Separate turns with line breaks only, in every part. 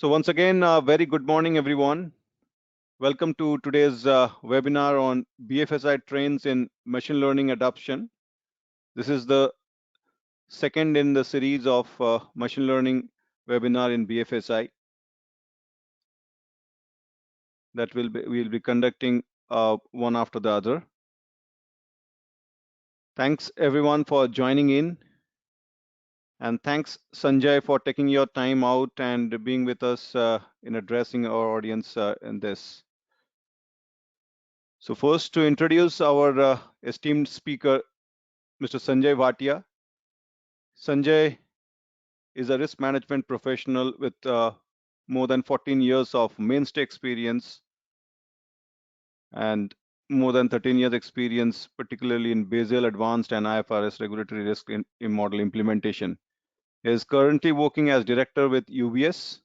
So once again, very good morning, everyone. Welcome to today's webinar on BFSI trends in machine learning adoption. This is the second in the series of machine learning webinar in BFSI that we'll be conducting one after the other. Thanks everyone for joining in, and thanks Sanjay for taking your time out and being with us in addressing our audience in this. So first, to introduce our esteemed speaker, Mr. Sanjay Bhatia. Sanjay is a risk management professional with more than 14 years of mainstay experience and more than 13 years experience, particularly in Basel Advanced and IFRS regulatory risk in model implementation. He is currently working as director with UBS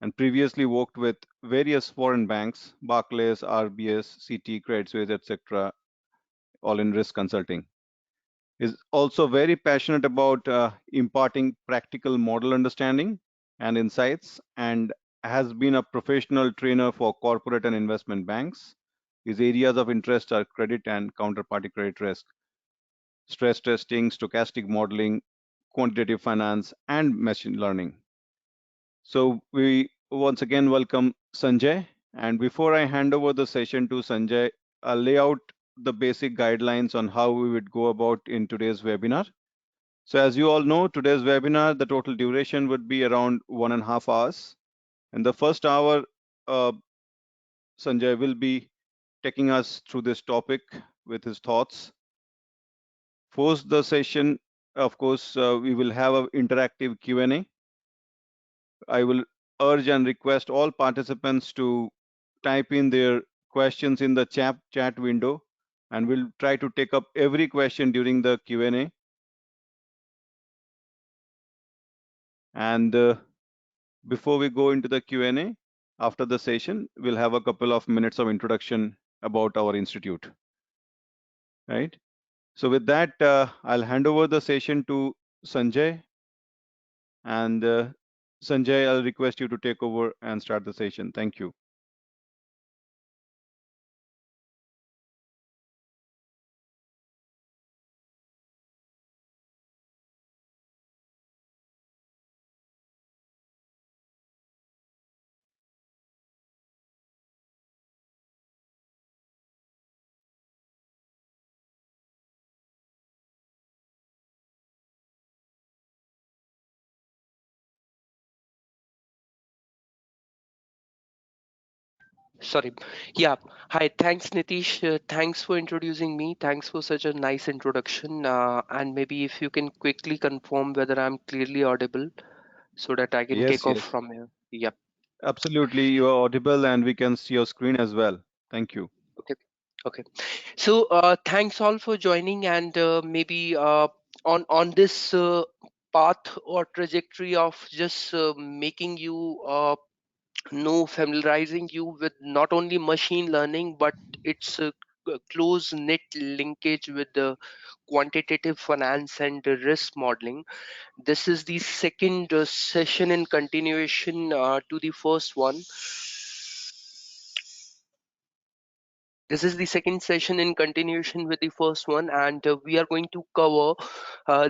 and previously worked with various foreign banks, Barclays, RBS, CT, Credit Suisse, etc., all in risk consulting. Is also very passionate about imparting practical model understanding and insights, and has been a professional trainer for corporate and investment banks. His areas of interest are credit and counterparty credit risk, stress testing, stochastic modeling, quantitative finance, and machine learning. So we once again welcome Sanjay. And before I hand over the session to Sanjay, I'll lay out the basic guidelines on how we would go about in today's webinar. So as you all know, today's webinar, the total duration would be around 1.5 hours. In the first hour, Sanjay will be taking us through this topic with his thoughts. Post the session, of course, we will have an interactive Q&A. I will urge and request all participants to type in their questions in the chat window, and we'll try to take up every question during the Q&A. And before we go into the Q&A, after the session, we'll have a couple of minutes of introduction about our institute, right? So with that, I'll hand over the session to Sanjay. And Sanjay, I'll request you to take over and start the session. Thank you.
Sorry. Yeah. Hi. Thanks, Nitish. Thanks for introducing me. Thanks for such a nice introduction. And maybe if you can quickly confirm whether I'm clearly audible so that I can
Yes,
kick off
yes,
from here. Yep.
absolutely. You are audible and we can see your screen as well. Thank you.
Okay. Okay. So thanks all for joining, and maybe on this path or trajectory of just making you familiarizing you with not only machine learning but its close knit linkage with the quantitative finance and risk modeling. This is the second session in continuation to the first one. This is the second session in continuation with the first one, and we are going to cover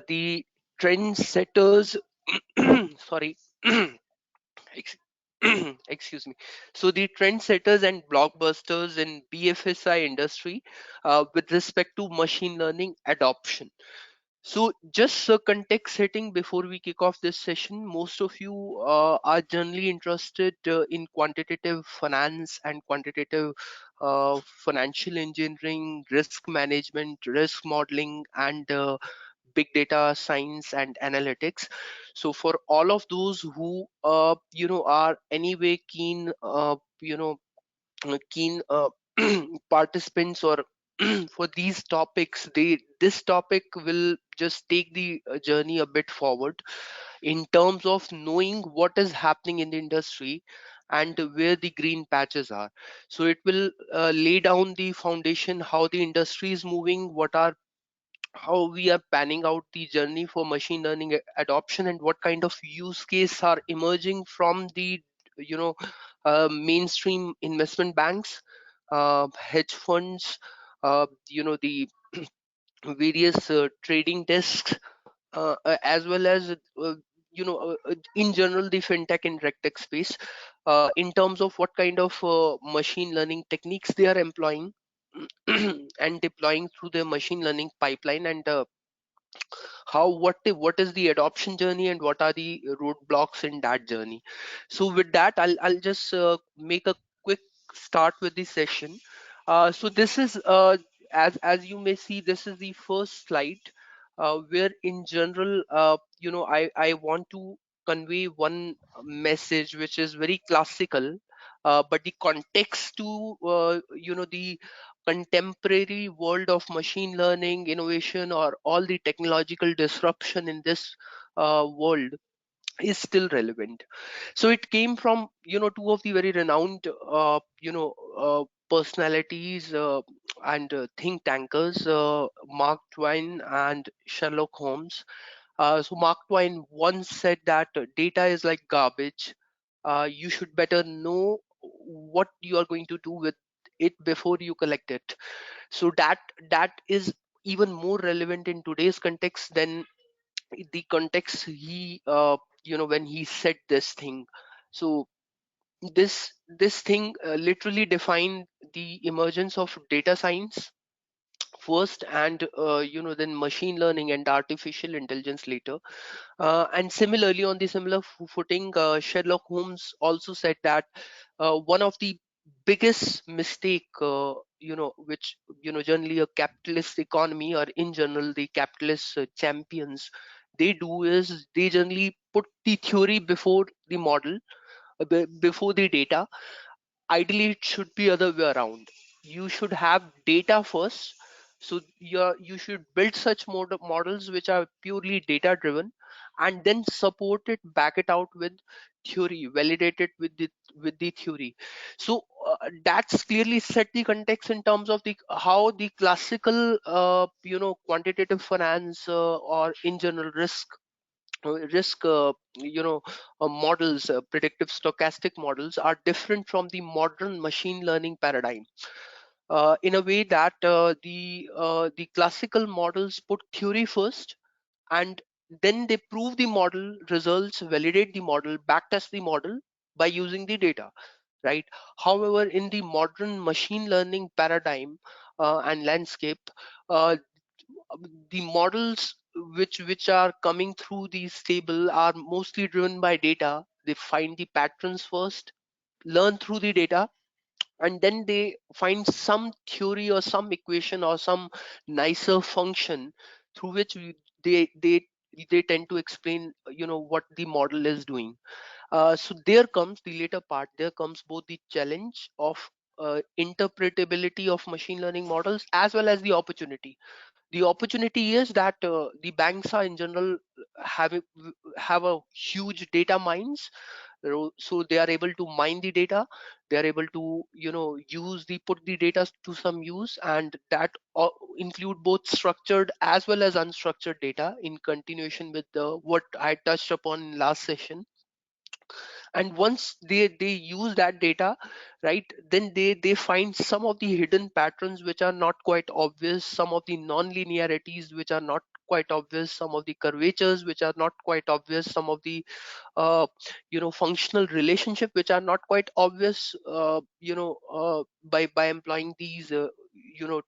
the trend setters. Sorry. Ex- excuse me. So the trendsetters and blockbusters in BFSI industry with respect to machine learning adoption. So just context setting before we kick off this session. Most of you are generally interested in quantitative finance and quantitative financial engineering, risk management, risk modeling, and big data science and analytics. So for all of those who are anyway keen keen participants or for these topics, this topic will just take the journey a bit forward in terms of knowing what is happening in the industry and where the green patches are. So it will lay down the foundation, how the industry is moving, what are how we are panning out the journey for machine learning adoption, and what kind of use case are emerging from the mainstream investment banks, hedge funds, the various trading desks, as well as in general the fintech and regtech space, in terms of what kind of machine learning techniques they are employing and deploying through their machine learning pipeline, and what is the adoption journey and what are the roadblocks in that journey. So with that, I'll just make a quick start with the session. So this is, as you may see, this is the first slide, where in general, I want to convey one message which is very classical, but the context to the contemporary world of machine learning innovation or all the technological disruption in this world is still relevant. So it came from two of the very renowned personalities and think tankers, Mark Twain and Sherlock Holmes. So Mark Twain once said that data is like garbage. You should better know what you are going to do with it before you collect it. So that is even more relevant in today's context than the context he when he said this thing. So this thing literally defined the emergence of data science first, and then machine learning and artificial intelligence later. And similarly, on the similar footing, Sherlock Holmes also said that one of the biggest mistake, which generally a capitalist economy or in general the capitalist champions, they do is they generally put the theory before the model, before the data. Ideally it should be other way around. You should have data first. So you should build such models which are purely data driven, and then support it, back it out with theory, validate it with the theory. So that's clearly set the context in terms of the how the classical quantitative finance, or in general risk models, predictive stochastic models are different from the modern machine learning paradigm, in a way that the classical models put theory first, and then they prove the model results, validate the model, backtest the model by using the data, right? However, in the modern machine learning paradigm and landscape, uh, the models which are coming through these table are mostly driven by data. They find the patterns first, learn through the data, and then they find some theory or some equation or some nicer function through which they tend to explain what the model is doing. So there comes the later part. There comes both the challenge of interpretability of machine learning models as well as the opportunity. The opportunity is that the banks are in general have a huge data mines. So they are able to mine the data. They are able to use the put the data to some use, and that include both structured as well as unstructured data, in continuation with the what I touched upon in last session. And once they use that data, right, then they find some of the hidden patterns which are not quite obvious, some of the non-linearities which are not quite obvious, some of the curvatures which are not quite obvious, some of the functional relationship which are not quite obvious, by employing these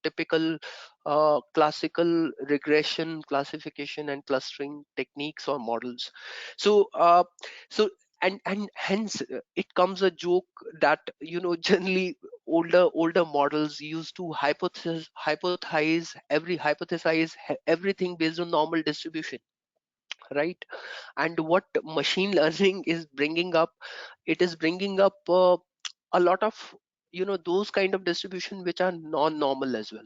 typical classical regression, classification and clustering techniques or models. So and hence it comes a joke that generally older models used to hypothesize everything based on normal distribution, right? And what machine learning is bringing up, it is bringing up a lot of those kind of distribution which are non-normal as well,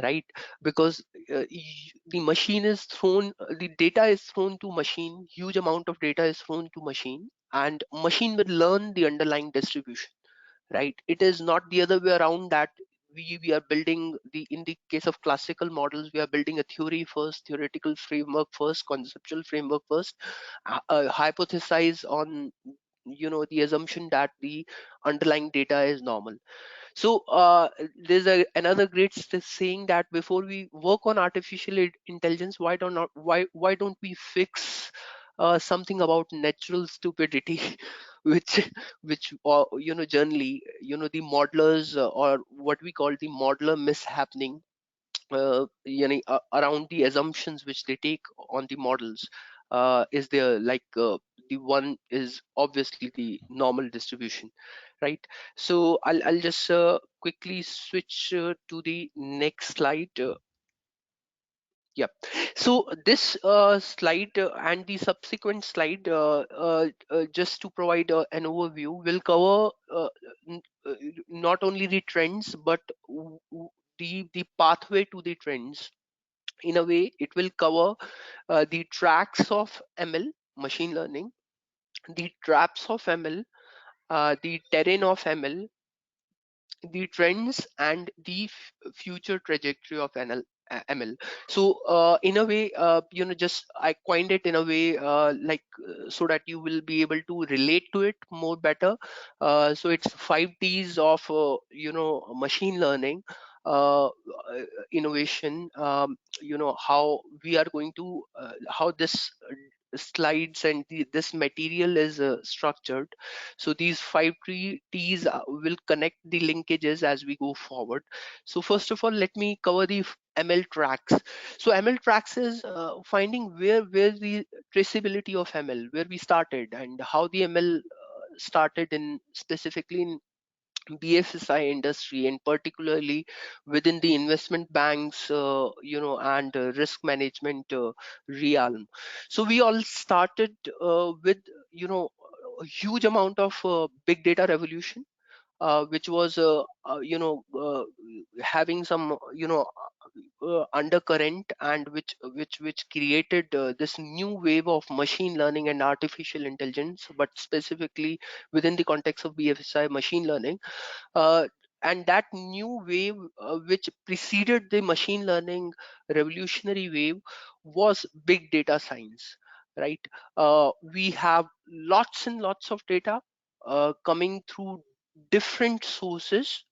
right? Because the machine is thrown, the data is thrown to machine, huge amount of data is thrown to machine, and machine will learn the underlying distribution, right? It is not the other way around, that we are building the in the case of classical models, we are building a theory first, theoretical framework first, conceptual framework first, hypothesize on the assumption that the underlying data is normal. So there's another great saying that before we work on artificial intelligence, why don't we fix something about natural stupidity, which generally, the modelers, or what we call the modeler mishappening, around the assumptions which they take on the models, is there, like, the one is obviously the normal distribution, right? So I'll just quickly switch to the next slide. Yeah. So this slide and the subsequent slide, just to provide an overview, will cover n- uh, not only the trends, but the pathway to the trends. In a way, it will cover the tracks of ML, machine learning, the traps of ML, the terrain of ML, the trends, and the future trajectory of ML. So in a way, just I coined it in a way, so that you will be able to relate to it more better. So it's 5 T's of machine learning, uh, innovation. How we are going to, how this slides and this material is structured. So these 5 T's will connect the linkages as we go forward. So first of all, let me cover the ML tracks. So ML tracks is finding where the traceability of ML, where we started, and how the ML started in specifically in BFSI industry, and particularly within the investment banks, and risk management realm. So we all started with, a huge amount of big data revolution, which was having some undercurrent, and which created this new wave of machine learning and artificial intelligence, but specifically within the context of BFSI machine learning. uh, and that new wave, which preceded the machine learning revolutionary wave, was big data science, right? We have lots and lots of data coming through different sources.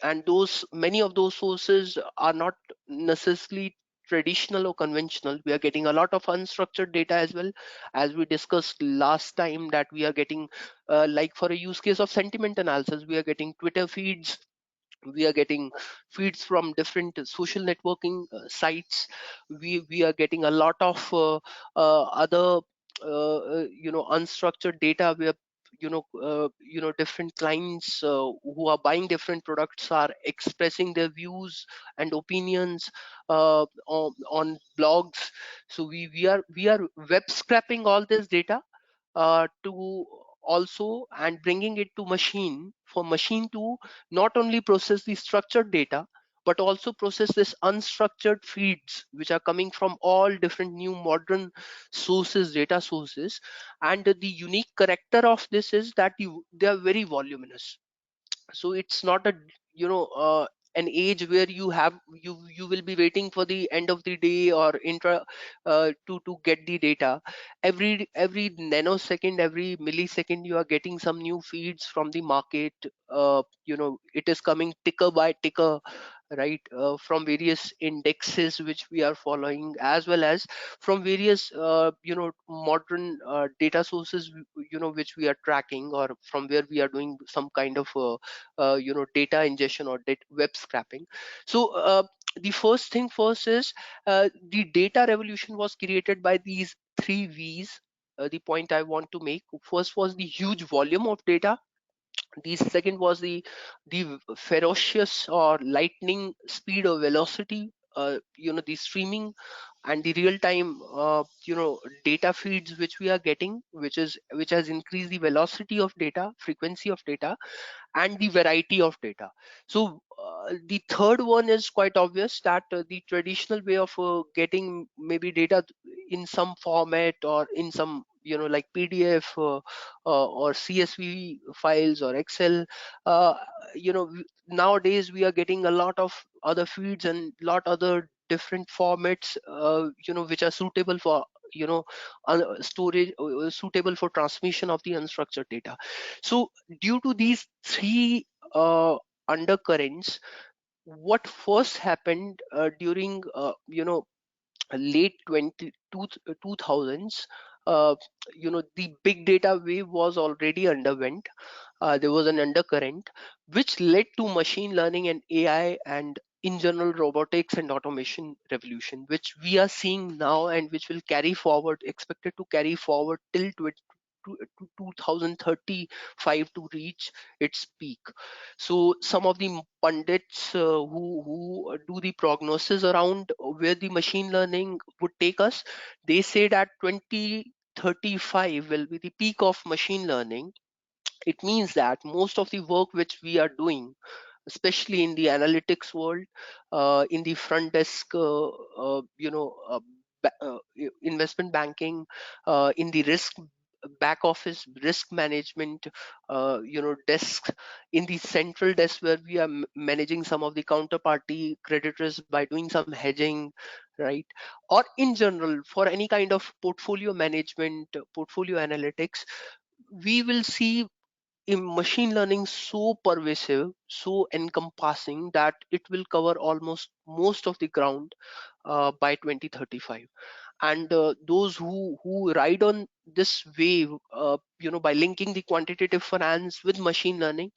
And those many of those sources are not necessarily traditional or conventional. We are getting a lot of unstructured data as well, as we discussed last time, that we are getting, like for a use case of sentiment analysis, we are getting Twitter feeds, we are getting feeds from different social networking sites. We are getting a lot of other unstructured data, where different clients who are buying different products are expressing their views and opinions on blogs. So we are web scraping all this data, to also, and bringing it to machine, for machine to not only process the structured data, but also process this unstructured feeds which are coming from all different new modern sources, data sources. And the unique character of this is that they are very voluminous. So it's not a, an age where you will be waiting for the end of the day or intra, to get the data. Every nanosecond, every millisecond, you are getting some new feeds from the market. It is coming ticker by ticker, right? From various indexes which we are following, as well as from various modern data sources, which we are tracking, or from where we are doing some kind of data ingestion or web scraping. So the first thing first is, the data revolution was created by these 3 V's. The point I want to make first was the huge volume of data. The second was the ferocious or lightning speed or velocity, the streaming and the real time data feeds which we are getting, which has increased the velocity of data, frequency of data, and the variety of data. So the third one is quite obvious, that the traditional way of getting maybe data in some format, or in some, like PDF, or CSV files, or Excel. uh, Nowadays we are getting a lot of other feeds and lot other different formats, which are suitable for storage suitable for transmission of the unstructured data. So due to these three undercurrents, what first happened during late 2000s, uh, the big data wave was already underwent. There was an undercurrent which led to machine learning and AI, and in general robotics and automation revolution, which we are seeing now and which will carry forward, expected to carry forward till to 2035 to reach its peak. So some of the pundits who do the prognosis around where the machine learning would take us, they say that 2035 will be the peak of machine learning. It means that most of the work which we are doing, especially in the analytics world, in the front desk, investment banking, in the risk back office risk management, desk, in the central desk where we are managing some of the counterparty credit risk by doing some hedging, right? Or in general for any kind of portfolio management, portfolio analytics, we will see in machine learning so pervasive, so encompassing that it will cover almost most of the ground by 2035. And those who ride on this wave, by linking the quantitative finance with machine learning,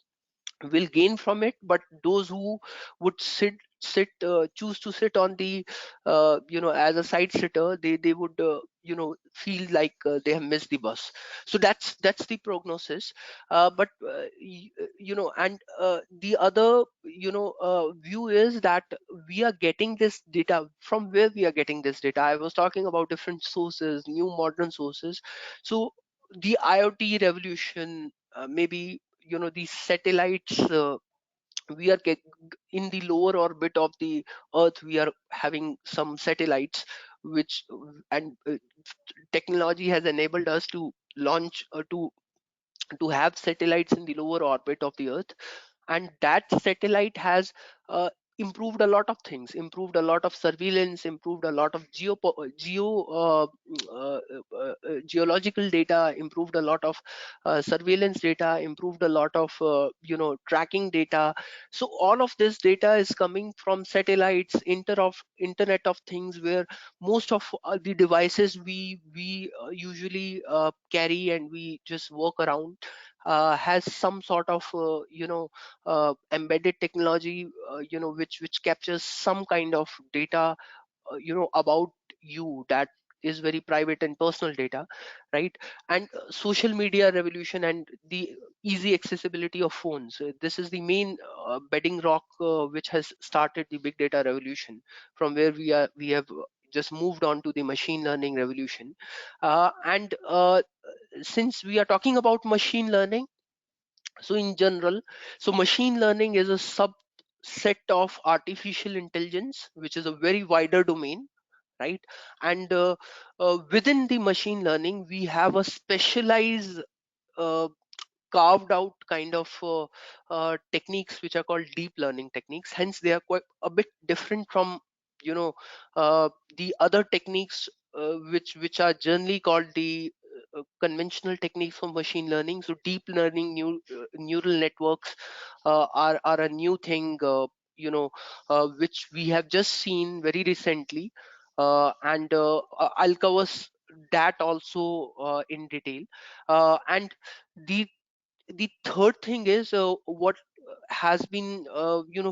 will gain from it. But those who would choose to sit on the as a side sitter, they would feel like they have missed the bus. So that's the prognosis. But and the other view is that we are getting this data from where we are getting this data. I was talking about different sources, new modern sources. So the IoT revolution, maybe these satellites, we are in the lower orbit of the earth, we are having some satellites which and technology has enabled us to launch to have satellites in the lower orbit of the earth. And that satellite has improved a lot of things, improved a lot of surveillance, improved a lot of geological data, improved a lot of surveillance data, improved a lot of tracking data. So all of this data is coming from satellites, internet of things, where most of the devices we usually carry and we just walk around has some sort of embedded technology, which captures some kind of data about you, that is very private and personal data, right? And social media revolution and the easy accessibility of phones, this is the main bedding rock which has started the big data revolution, from where we have just moved on to the machine learning revolution. And since we are talking about machine learning, so in general, so machine learning is a subset of artificial intelligence, which is a very wider domain, right? And within the machine learning, we have a specialized uh, carved out kind of techniques which are called deep learning techniques. Hence they are quite a bit different from you know the other techniques which are generally called the conventional techniques for machine learning. So deep learning neural networks are a new thing, which we have just seen very recently. And I'll cover that also in detail. And the the third thing is what has been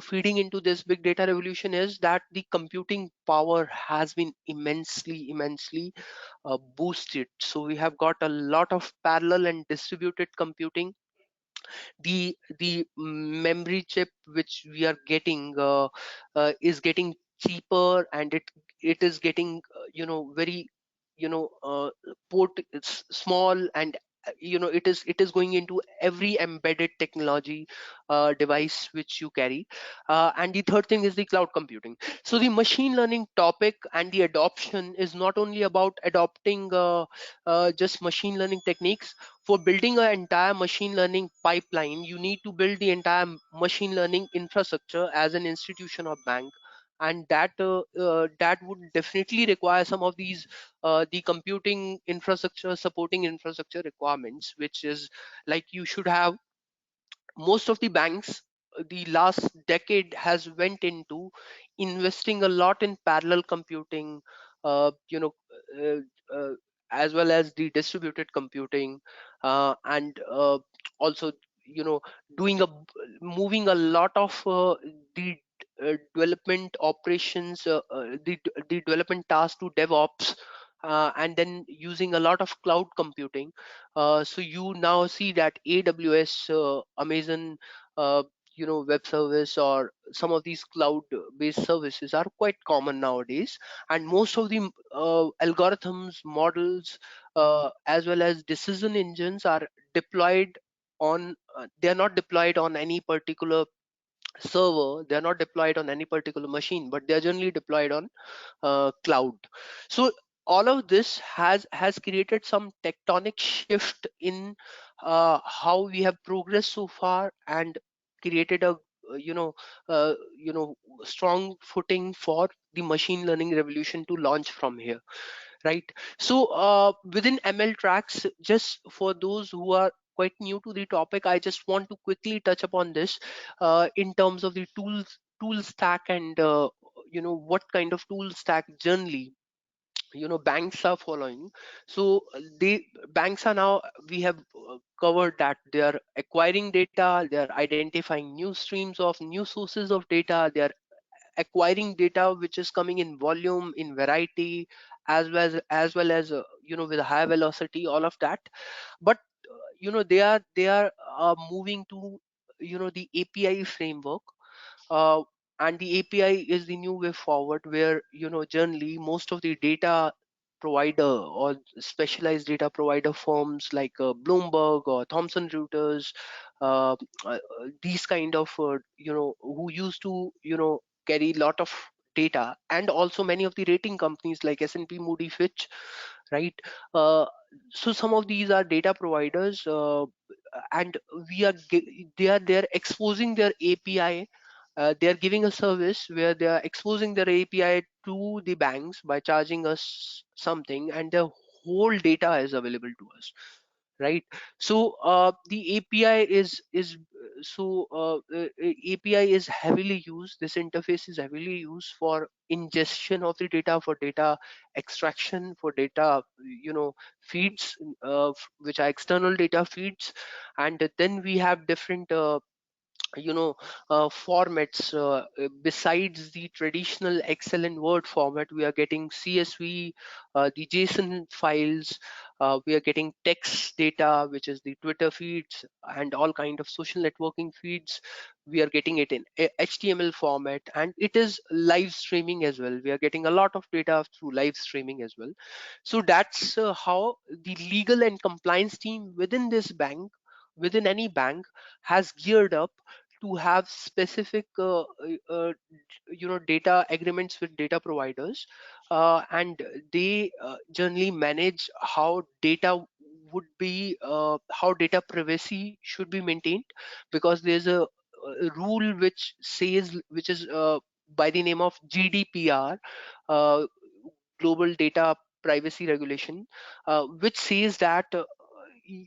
feeding into this big data revolution is that the computing power has been immensely boosted. So we have got a lot of parallel and distributed computing. The memory chip which we are getting is getting cheaper, and it is getting very port it's small, and it is going into every embedded technology device which you carry. And the third thing is the cloud computing. So the machine learning topic and the adoption is not only about adopting just machine learning techniques. For building an entire machine learning pipeline, you need to build the entire machine learning infrastructure as an institution or bank. and that would definitely require some of these the computing infrastructure, supporting infrastructure requirements, which is like you should have. Most of the banks the last decade has went into investing a lot in parallel computing, uh, you know uh, uh, as well as the distributed computing, and also you know doing a moving a lot of the development operations, the development tasks to DevOps, and then using a lot of cloud computing. So you now see that AWS, Amazon, uh, web service, or some of these cloud based services are quite common nowadays. And most of the algorithms, models, as well as decision engines are deployed on they are not deployed on any particular server, they are not deployed on any particular machine, but they are generally deployed on cloud. So all of this has created some tectonic shift in how we have progressed so far, and created a you know uh, you know strong footing for the machine learning revolution to launch from here, right? So within ML tracks, just for those who are quite new to the topic, I just want to quickly touch upon this in terms of the tool stack, and what kind of tool stack generally banks are following. So they banks are now, we have covered that they are acquiring data, they are identifying new streams of new sources of data, they are acquiring data which is coming in volume, in variety, as well as with a high velocity, all of that. But they are moving to the API framework, uh, and the API is the new way forward, where generally most of the data provider or specialized data provider firms like Bloomberg or Thomson Reuters, uh, these kind of who used to carry lot of data, and also many of the rating companies like S&P, Moody, Fitch, right? uh, so some of these are data providers, and they are exposing their API. They are giving a service where they are exposing their API to the banks by charging us something, and their whole data is available to us, right? So the API is heavily used. This interface is heavily used for ingestion of the data, for data extraction, for data feeds, which are external data feeds. And then we have different formats, besides the traditional Excel and Word format. We are getting CSV, the JSON files, we are getting text data, which is the Twitter feeds and all kind of social networking feeds. We are getting it in HTML format, and it is live streaming as well. We are getting a lot of data through live streaming as well. So that's how the legal and compliance team within this bank, within any bank, has geared up to have specific data agreements with data providers, and they generally manage how data privacy should be maintained, because there's a rule which is by the name of GDPR, uh, global data privacy regulation, which says that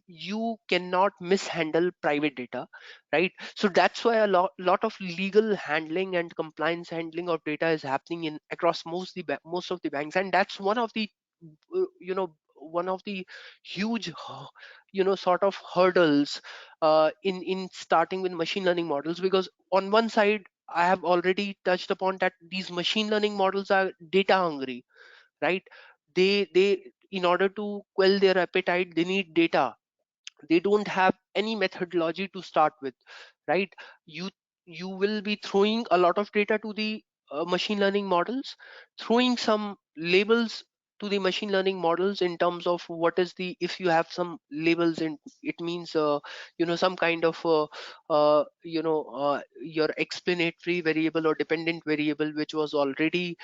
you cannot mishandle private data, right? So that's why a lot of legal handling and compliance handling of data is happening in across most of the banks. And that's one of the huge sort of hurdles in starting with machine learning models, because on one side I have already touched upon that these machine learning models are data hungry, right? They in order to quell their appetite, they need data. They don't have any methodology to start with, right? You you will be throwing a lot of data to the machine learning models, throwing some labels to the machine learning models in terms of what is the, if you have some labels in, it means some kind of your explanatory variable or dependent variable, which was already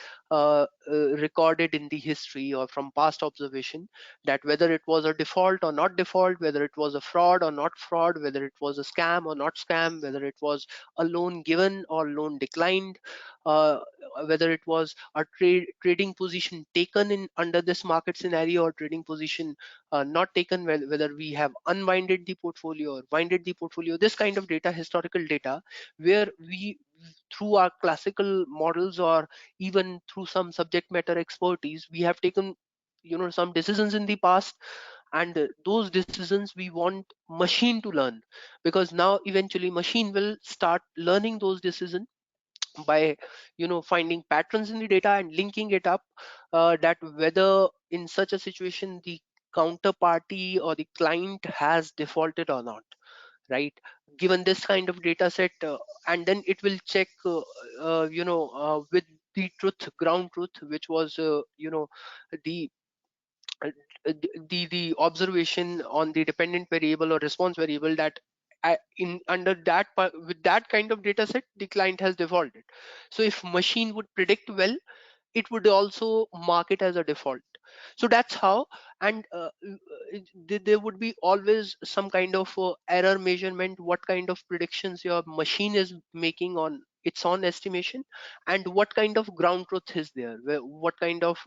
recorded in the history or from past observation, that whether it was a default or not default, whether it was a fraud or not fraud, whether it was a scam or not scam, whether it was a loan given or loan declined, uh, whether it was a trading position taken in under this market scenario or trading position not taken, whether we have unwinded the portfolio or winded the portfolio. This kind of data, historical data, where we, through our classical models or even through some subject matter expertise, we have taken some decisions in the past, and those decisions we want machine to learn, because now eventually machine will start learning those decisions by finding patterns in the data and linking it up, that whether in such a situation the counterparty or the client has defaulted or not, right? Given this kind of data set, and then it will check with the truth, ground truth, which was the uh, the observation on the dependent variable or response variable, that in under that with that kind of data set the client has defaulted. So if machine would predict well, it would also mark it as a default. So that's how. And there would be always some kind of error measurement, what kind of predictions your machine is making on its own estimation, and what kind of ground truth is there, what kind of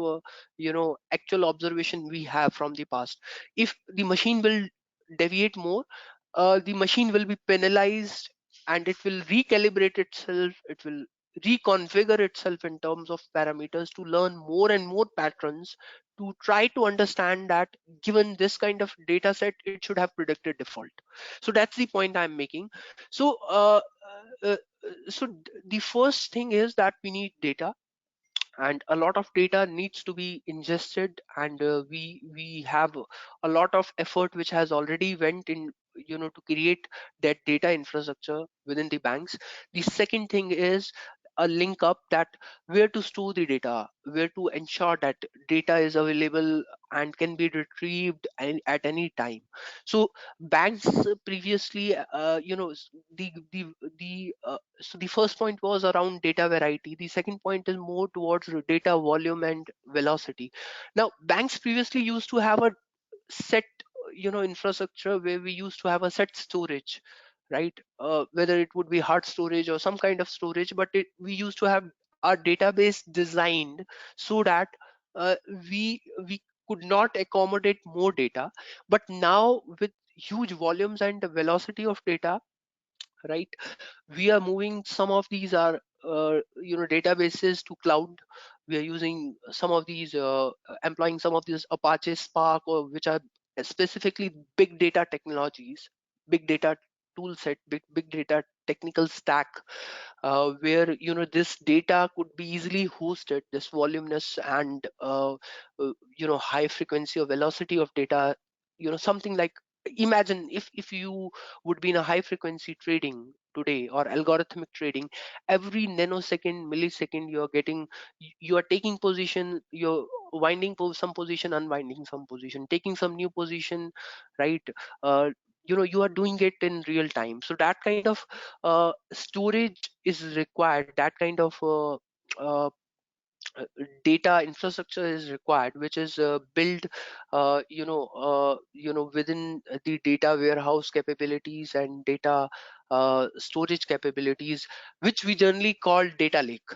actual observation we have from the past. If the machine will deviate more, the machine will be penalized, and it will recalibrate itself, it will reconfigure itself in terms of parameters to learn more and more patterns, to try to understand that given this kind of data set it should have predicted default. So that's the point I'm making. So the first thing is that we need data, and a lot of data needs to be ingested, and we have a lot of effort which has already went in to create that data infrastructure within the banks. The second thing is a link up, that where to store the data, where to ensure that data is available and can be retrieved at any time. So banks previously so the first point was around data variety. The second point is more towards data volume and velocity. Now banks previously used to have a set infrastructure where we used to have a set storage, right? Whether it would be hard storage or some kind of storage, but we used to have our database designed so that uh, we could not accommodate more data. But now with huge volumes and the velocity of data, right, we are moving some of these are databases to cloud. We are using some of these employing some of these Apache Spark, or which are specifically big data technologies, big data tool set, big data technical stack, where this data could be easily hosted, this voluminous and high frequency or velocity of data, something like, imagine if you would be in a high frequency trading today or algorithmic trading. Every nanosecond, millisecond, you're getting, you are taking position, you're winding some position, unwinding some position, taking some new position, right? uh, you are doing it in real time. So that kind of storage is required, that kind of uh, data infrastructure is required, which is built within the data warehouse capabilities and data storage capabilities, which we generally call data lake.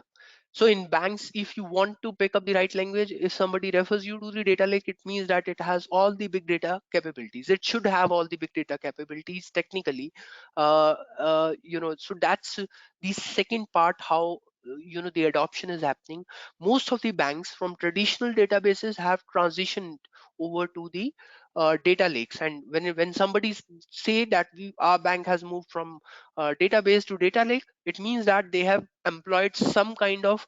So in banks, if you want to pick up the right language, if somebody refers you to the data lake, it means that it has all the big data capabilities. It should have all the big data capabilities technically. So that's the second part, how the adoption is happening. Most of the banks from traditional databases have transitioned over to the data lakes. And when somebody say that our bank has moved from database to data lake, it means that they have employed some kind of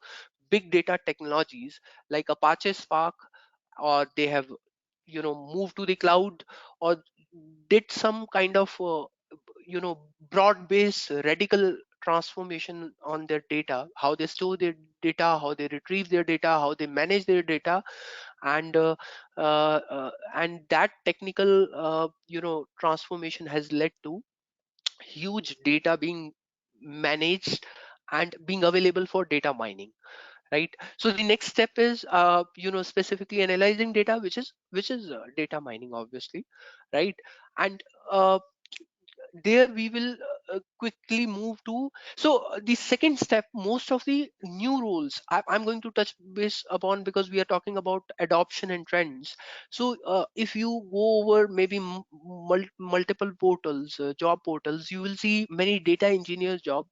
big data technologies like Apache Spark, or they have moved to the cloud, or did some kind of broad based radical transformation on their data, how they store their data, how they retrieve their data, how they manage their data. And that technical transformation has led to huge data being managed and being available for data mining, right? So the next step is specifically analyzing data, which is data mining, obviously, right? And there we will quickly move to, so the second step, most of the new roles I'm going to touch base upon, because we are talking about adoption and trends. So if you go over maybe multiple portals, job portals, you will see many data engineers job,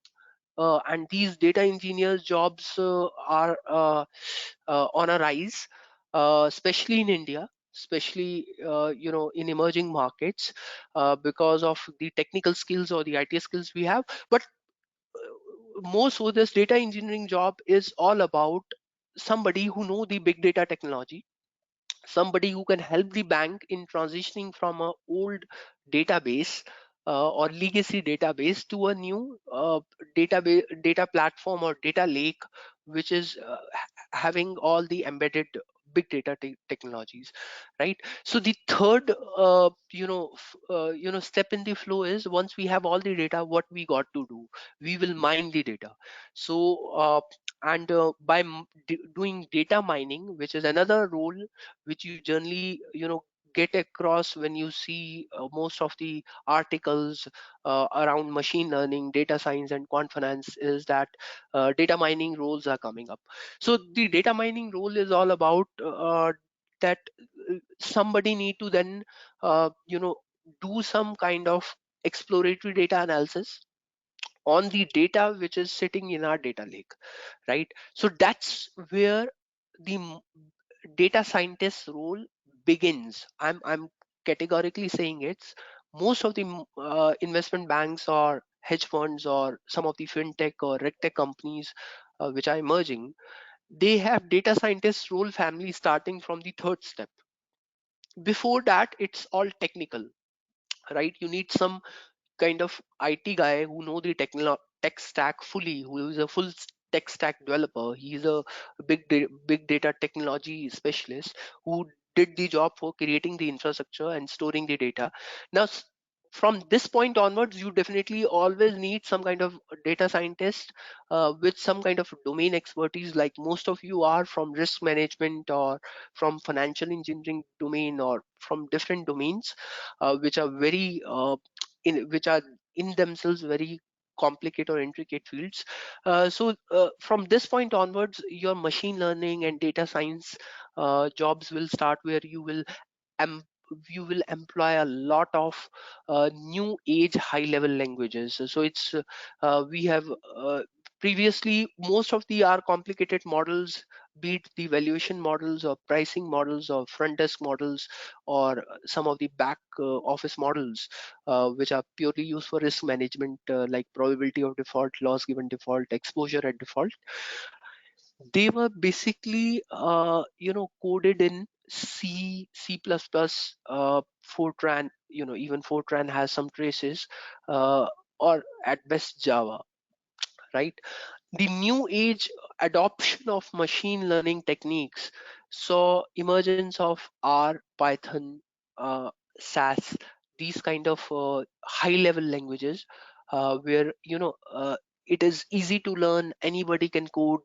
and these data engineers jobs are on a rise, especially in India, especially in emerging markets, because of the technical skills or the IT skills we have. But more so, this data engineering job is all about somebody who know the big data technology, somebody who can help the bank in transitioning from a old database or legacy database to a new database, data platform or data lake, which is having all the embedded big data technologies, right? So the third step in the flow is, once we have all the data, what we got to do, we will mine the data. So and by doing data mining, which is another role which you generally get across when you see most of the articles around machine learning, data science and quant finance, is that data mining roles are coming up. So the data mining role is all about that somebody need to then do some kind of exploratory data analysis on the data which is sitting in our data lake, right? So that's where the data scientist role begins. I'm categorically saying it's most of the investment banks or hedge funds or some of the fintech or regtech companies which are emerging, they have data scientist role family starting from the third step. Before that, it's all technical, right? You need some kind of IT guy who know the tech stack fully, who is a full tech stack developer. He's a big data technology specialist who did the job for creating the infrastructure and storing the data. Now, from this point onwards, you definitely always need some kind of data scientist with some kind of domain expertise, like most of you are from risk management or from financial engineering domain or from different domains, which are very which are in themselves very complicated or intricate fields. So from this point onwards, your machine learning and data science jobs will start, where em- you will employ a lot of new age high level languages. So it's we have previously, most of the our complicated models, be it the valuation models or pricing models or front desk models or some of the back office models, which are purely used for risk management, like probability of default, loss given default, exposure at default, they were basically coded in C++, Fortran, even Fortran has some traces, or at best Java, right? The new age adoption of machine learning techniques saw emergence of R, Python, uh, SAS, these kind of high level languages, where it is easy to learn, anybody can code,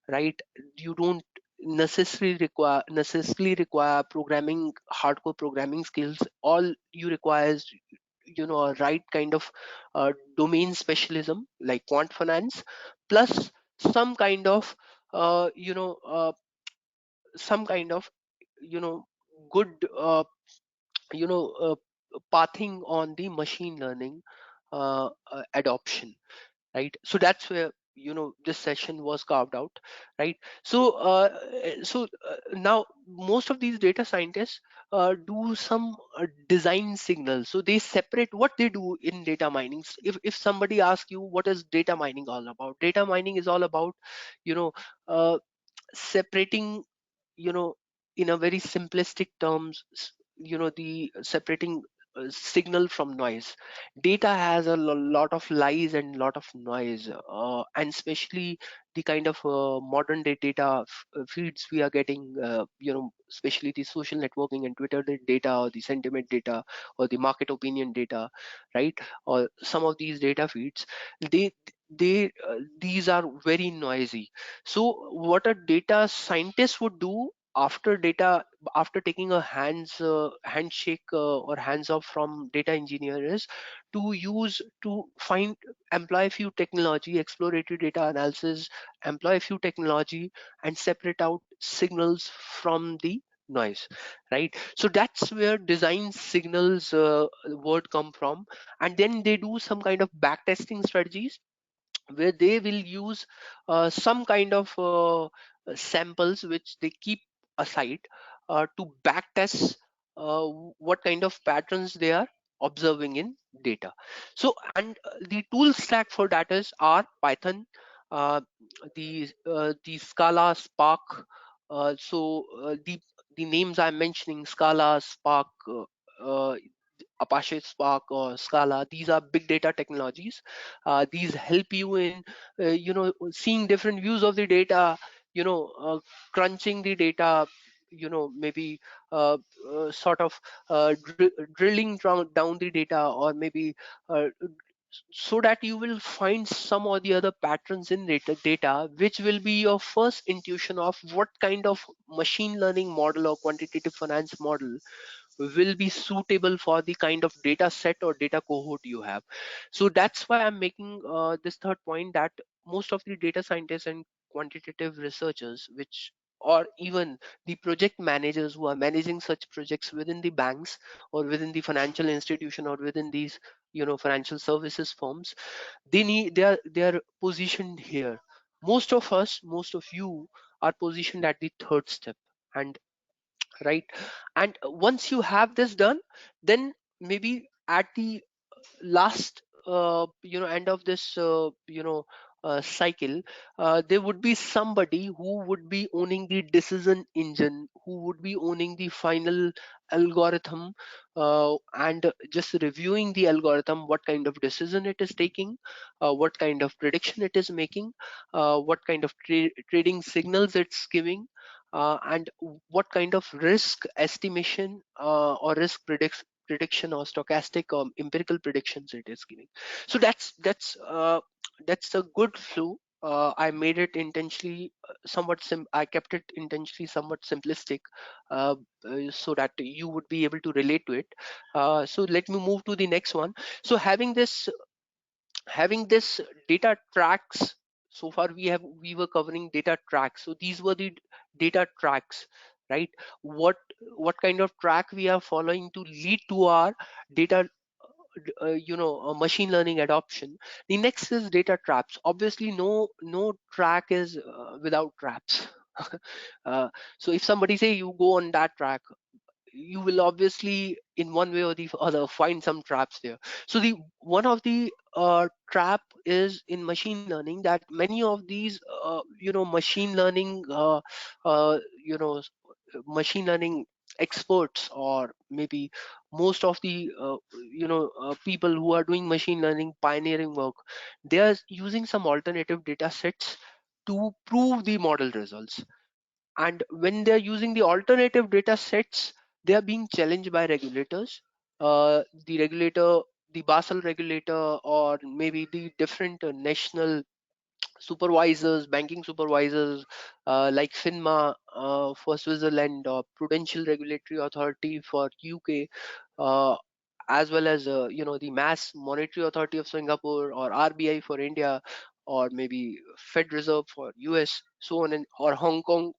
right? You don't necessarily require programming, hardcore programming skills. All you require is a right kind of domain specialism, like quant finance, plus some kind of uh, you know uh, some kind of you know good you know uh, pathing on the machine learning adoption, right? So that's where this session was carved out, right? So now most of these data scientists do some design signals. So they separate what they do in data mining. If somebody asks you what is data mining all about, data mining is all about you know uh, separating, you know in a very simplistic terms, the separating signal from noise. Data has a lot of lies and lot of noise, and especially the kind of modern day data feeds we are getting, especially the social networking and Twitter data, or the sentiment data, or the market opinion data, right? Or some of these data feeds, these are very noisy. So what a data scientist would do, after taking a handshake or hands off from data engineer is to find employ a few technology exploratory data analysis, employ a few technology and separate out signals from the noise, right? So that's where design signals word come from. And then they do some kind of back testing strategies where they will use some kind of samples which they keep aside to backtest what kind of patterns they are observing in data. So, and the tool stack for that is R, Python, uh, the Scala, Spark. The names I'm mentioning, Scala, Spark, uh, Apache Spark or Scala, these are big data technologies. These help you in seeing different views of the data, crunching the data, maybe uh, sort of drilling down the data, or maybe so that you will find some or the other patterns in data, which will be your first intuition of what kind of machine learning model or quantitative finance model will be suitable for the kind of data set or data cohort you have. So that's why I'm making this third point, that most of the data scientists and quantitative researchers, which or even the project managers who are managing such projects within the banks or within the financial institution or within these financial services firms, they are positioned here. Most of you are positioned at the third step, and right. And once you have this done, then maybe at the last end of this cycle, there would be somebody who would be owning the decision engine, who would be owning the final algorithm, and just reviewing the algorithm, what kind of decision it is taking, what kind of prediction it is making, what kind of trading signals it's giving, and what kind of risk estimation or risk prediction or stochastic or empirical predictions it is giving. So that's a good flow. I made it intentionally I kept it intentionally somewhat simplistic, uh, so that you would be able to relate to it. So let me move to the next one. So having this data tracks, so far we were covering data tracks, so these were the data tracks, right? What kind of track we are following to lead to our data machine learning adoption. The next is data traps. Obviously no track is without traps. uh, so if somebody say you go on that track, you will obviously in one way or the other find some traps there. So the one of the trap is in machine learning, that many of these machine learning you know s- machine learning experts, or maybe most of the people who are doing machine learning pioneering work, they are using some alternative data sets to prove the model results. And when they're using the alternative data sets, they are being challenged by regulators, the regulator, the Basel regulator, or maybe the different national supervisors, banking supervisors, like FINMA for Switzerland, or Prudential Regulatory Authority for UK, uh, as well as the Mass Monetary Authority of Singapore, or RBI for India, or maybe Fed Reserve for US, so on, and or Hong Kong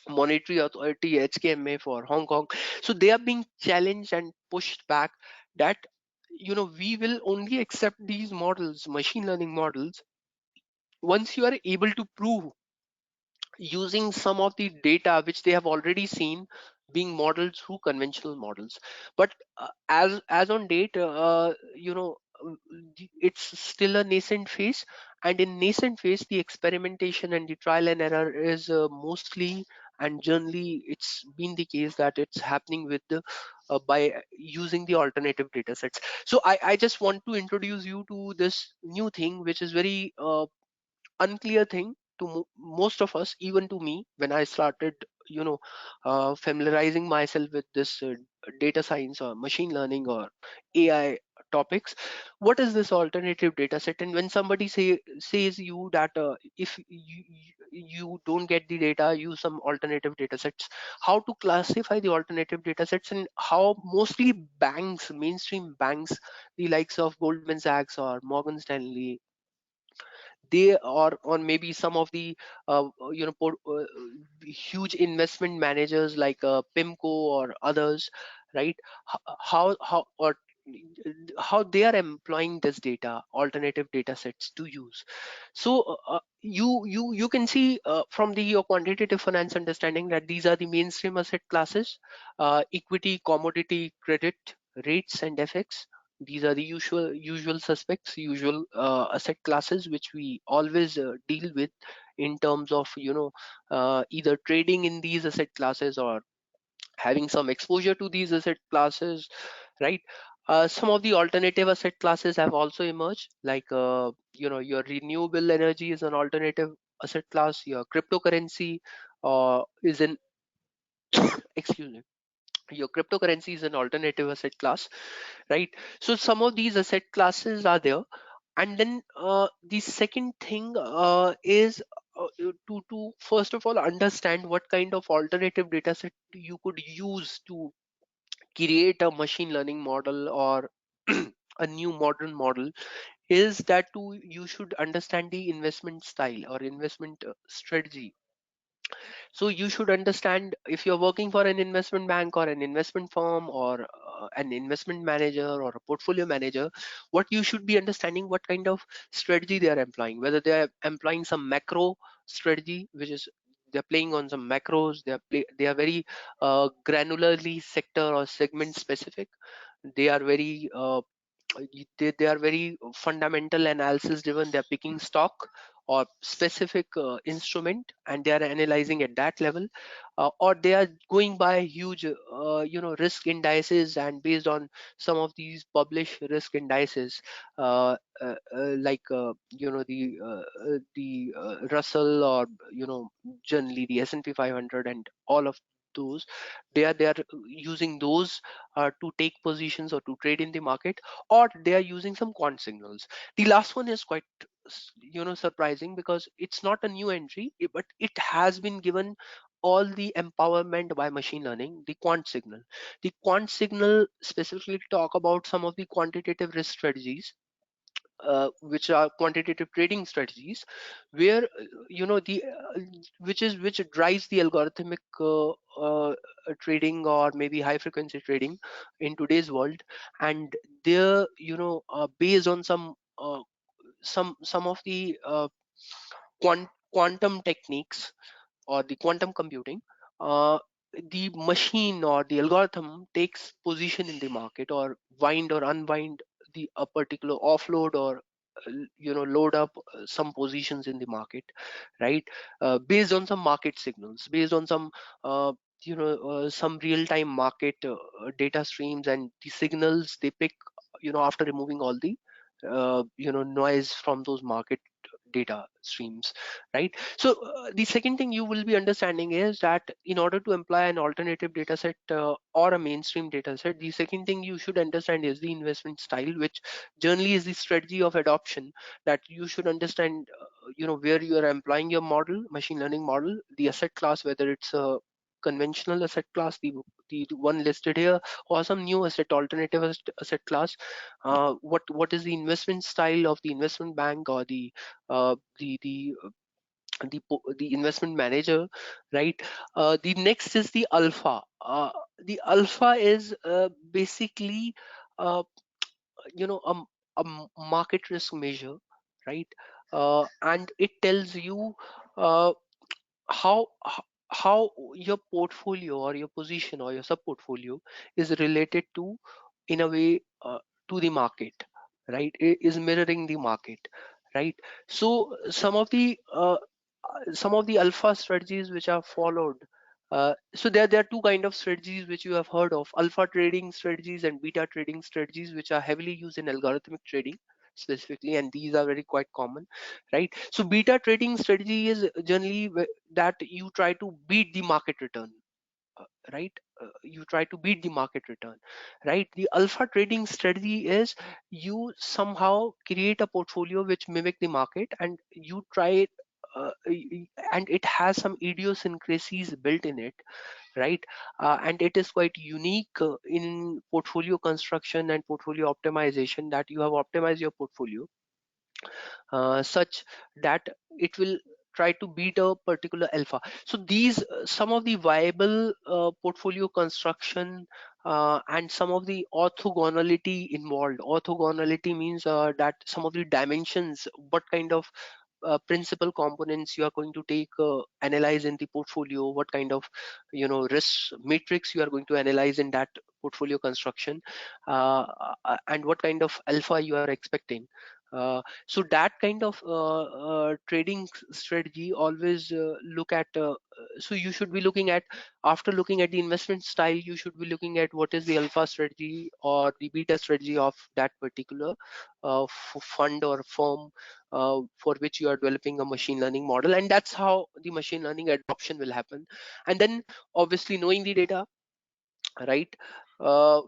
Monetary Authority HKMA for Hong Kong. So they are being challenged and pushed back, that we will only accept these models, machine learning models, once you are able to prove using some of the data which they have already seen being modeled through conventional models. But as on date, it's still a nascent phase, and in nascent phase the experimentation and the trial and error is mostly, and generally it's been the case that it's happening with the by using the alternative data sets. So I just want to introduce you to this new thing, which is very unclear thing to most of us, even to me, when I started familiarizing myself with this data science or machine learning or AI topics. What is this alternative data set? And when somebody says you that if you don't get the data, use some alternative data sets. How to classify the alternative data sets, and how mostly banks, mainstream banks, the likes of Goldman Sachs or Morgan Stanley, they are, or maybe some of the huge investment managers like PIMCO or others, right? How or how they are employing this data, alternative data sets to use. So you can see from the your quantitative finance understanding that these are the mainstream asset classes: equity, commodity, credit, rates, and FX. These are the usual suspects, usual asset classes which we always deal with in terms of either trading in these asset classes or having some exposure to these asset classes, right? Some of the alternative asset classes have also emerged, like your renewable energy is an alternative asset class. Your cryptocurrency is an excuse me, your cryptocurrency is an alternative asset class, right? So some of these asset classes are there. And then the second thing is to first of all understand what kind of alternative data set you could use to create a machine learning model or a new modern model. Is that to you should understand the investment style or investment strategy. So you should understand, if you're working for an investment bank or an investment firm or an investment manager or a portfolio manager, what you should be understanding, what kind of strategy they are employing, whether they are employing some macro strategy, which is they're playing on some macros, they are very granularly sector or segment specific. They are very they are very fundamental analysis driven. They're picking stock or specific instrument and they are analyzing at that level, or they are going by huge risk indices, and based on some of these published risk indices, like the Russell, or generally the S&P 500 and all of those. They are using those to take positions or to trade in the market, or they are using some quant signals. The last one is quite surprising, because it's not a new entry, but it has been given all the empowerment by machine learning. The quant signal specifically talk about some of the quantitative risk strategies, which are quantitative trading strategies, where the which drives the algorithmic trading or maybe high frequency trading in today's world. And they're based on some of the quantum techniques or the quantum computing. uh, the machine or the algorithm takes position in the market, or wind or unwind a particular offload, or load up some positions in the market, right? Based on some market signals, based on some real time market data streams, and the signals they pick after removing all the noise from those market data streams, right? So the second thing you will be understanding is that in order to apply an alternative data set or a mainstream data set, the second thing you should understand is the investment style, which generally is the strategy of adoption. That you should understand where you are employing your model, machine learning model, the asset class, whether it's a conventional asset class, the one listed here, or some new alternative asset class. What is the investment style of the investment bank, or the investment manager, right? The next is the alpha. The alpha is basically uh, market risk measure, right? And it tells you uh, how your portfolio or your position or your sub portfolio is related to, in a way, to the market, right? It is mirroring the market, right? So some of the alpha strategies which are followed. So there are two kind of strategies which you have heard of: alpha trading strategies and beta trading strategies, which are heavily used in algorithmic trading specifically, and these are very quite common, right? So beta trading strategy is generally that you try to beat the market return, right? You try to beat the market return, right? The alpha trading strategy is you somehow create a portfolio which mimic the market, and you try and it has some idiosyncrasies built in it, right? And it is quite unique in portfolio construction and portfolio optimization, that you have optimized your portfolio such that it will try to beat a particular alpha. So these some of the viable portfolio construction and some of the orthogonality involved. Orthogonality means that some of the dimensions, what kind of principal components you are going to take analyze in the portfolio, what kind of risk matrix you are going to analyze in that portfolio construction, and what kind of alpha you are expecting. So that kind of trading strategy always look at so you should be looking at, after looking at the investment style, you should be looking at what is the alpha strategy or the beta strategy of that particular fund or firm for which you are developing a machine learning model, and that's how the machine learning adoption will happen. And then obviously knowing the data, right? uh,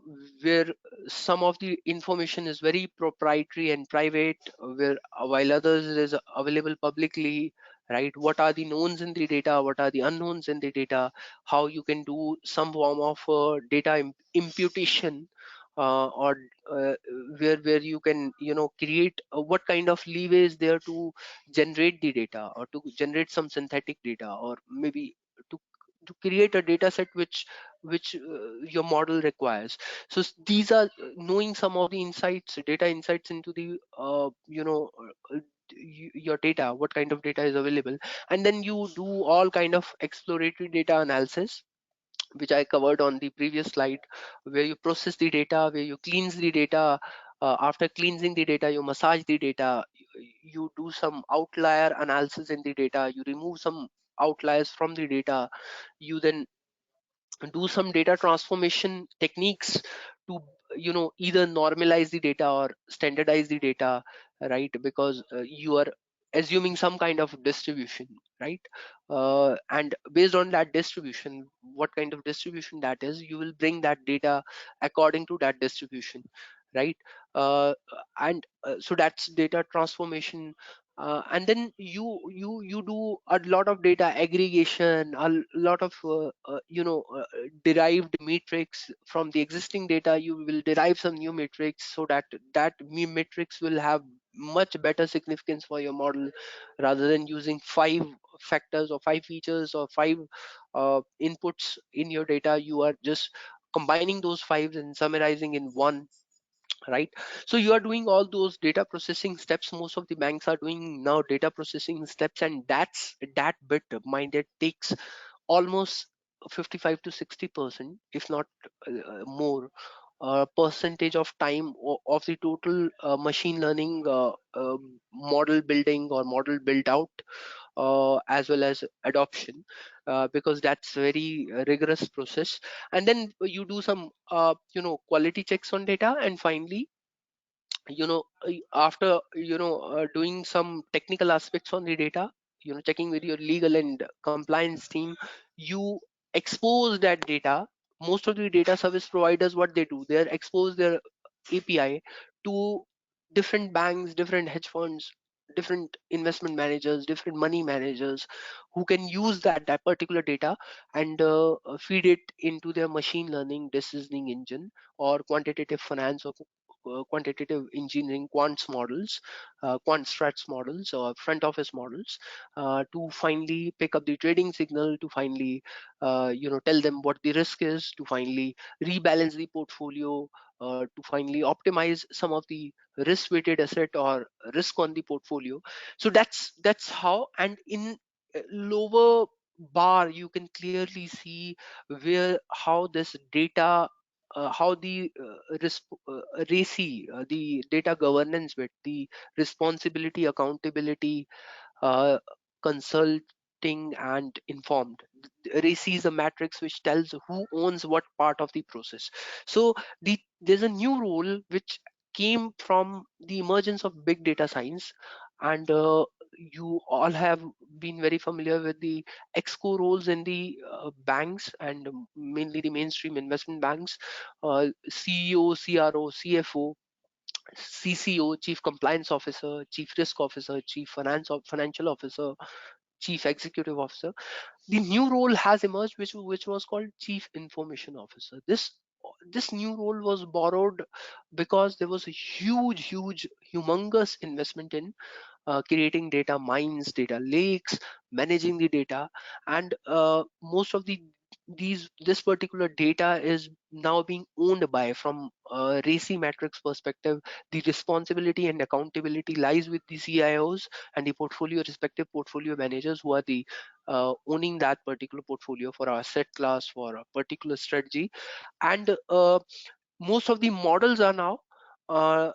where some of the information is very proprietary and private, where while others is available publicly, right? What are the knowns in the data, what are the unknowns in the data, how you can do some form of data imputation, or uh, where you can create what kind of leeway is there to generate the data, or to generate some synthetic data, or maybe to to create a data set which your model requires. So these are knowing some of the insights, data insights into the your data, what kind of data is available. And then you do all kind of exploratory data analysis, which I covered on the previous slide, where you process the data, where you cleanse the data. After cleansing the data, you massage the data, you do some outlier analysis in the data, you remove some outliers from the data, you then do some data transformation techniques to either normalize the data or standardize the data, right? Because you are assuming some kind of distribution, right? And based on that distribution, what kind of distribution that is, you will bring that data according to that distribution, right? And so that's data transformation. And then you do a lot of data aggregation, a lot of derived matrix from the existing data. You will derive some new matrix, so that new matrix will have much better significance for your model, rather than using five factors or five features or five inputs in your data. You are just combining those fives and summarizing in one, right? So you are doing all those data processing steps. Most of the banks are doing now data processing steps, and that bit mind it takes almost 55 to 60%, if not more percentage of time of the total machine learning model building or model build out, as well as adoption, because that's very rigorous process. And then you do some quality checks on data, and finally after doing some technical aspects on the data, checking with your legal and compliance team, you expose that data. Most of the data service providers, what they do, they expose their API to different banks, different hedge funds, different investment managers, different money managers, who can use that particular data and feed it into their machine learning decisioning engine, or quantitative finance, or quantitative engineering quants models, quant strats models, or front office models, to finally pick up the trading signal, to finally tell them what the risk is, to finally rebalance the portfolio, to finally optimize some of the risk weighted asset or risk on the portfolio. So that's how. And in lower bar, you can clearly see where how this data, how the the data governance bit, the responsibility, accountability, uh, consulting and informed. RACI is a matrix which tells who owns what part of the process. So there's a new role which came from the emergence of big data science, and you all have been very familiar with the exco roles in the banks, and mainly the mainstream investment banks. CEO, CRO, CFO, CCO, Chief Compliance Officer, Chief Risk Officer, Chief Financial Officer, Chief Executive Officer. The new role has emerged, which was called Chief Information Officer. This new role was borrowed because there was a huge, humongous investment in creating data mines, data lakes, managing the data, and most of this particular data is now being owned by, from RACI metrics perspective, the responsibility and accountability lies with the CIOs and the respective portfolio managers, who are the owning that particular portfolio for our asset class, for a particular strategy. And most of the models are now uh,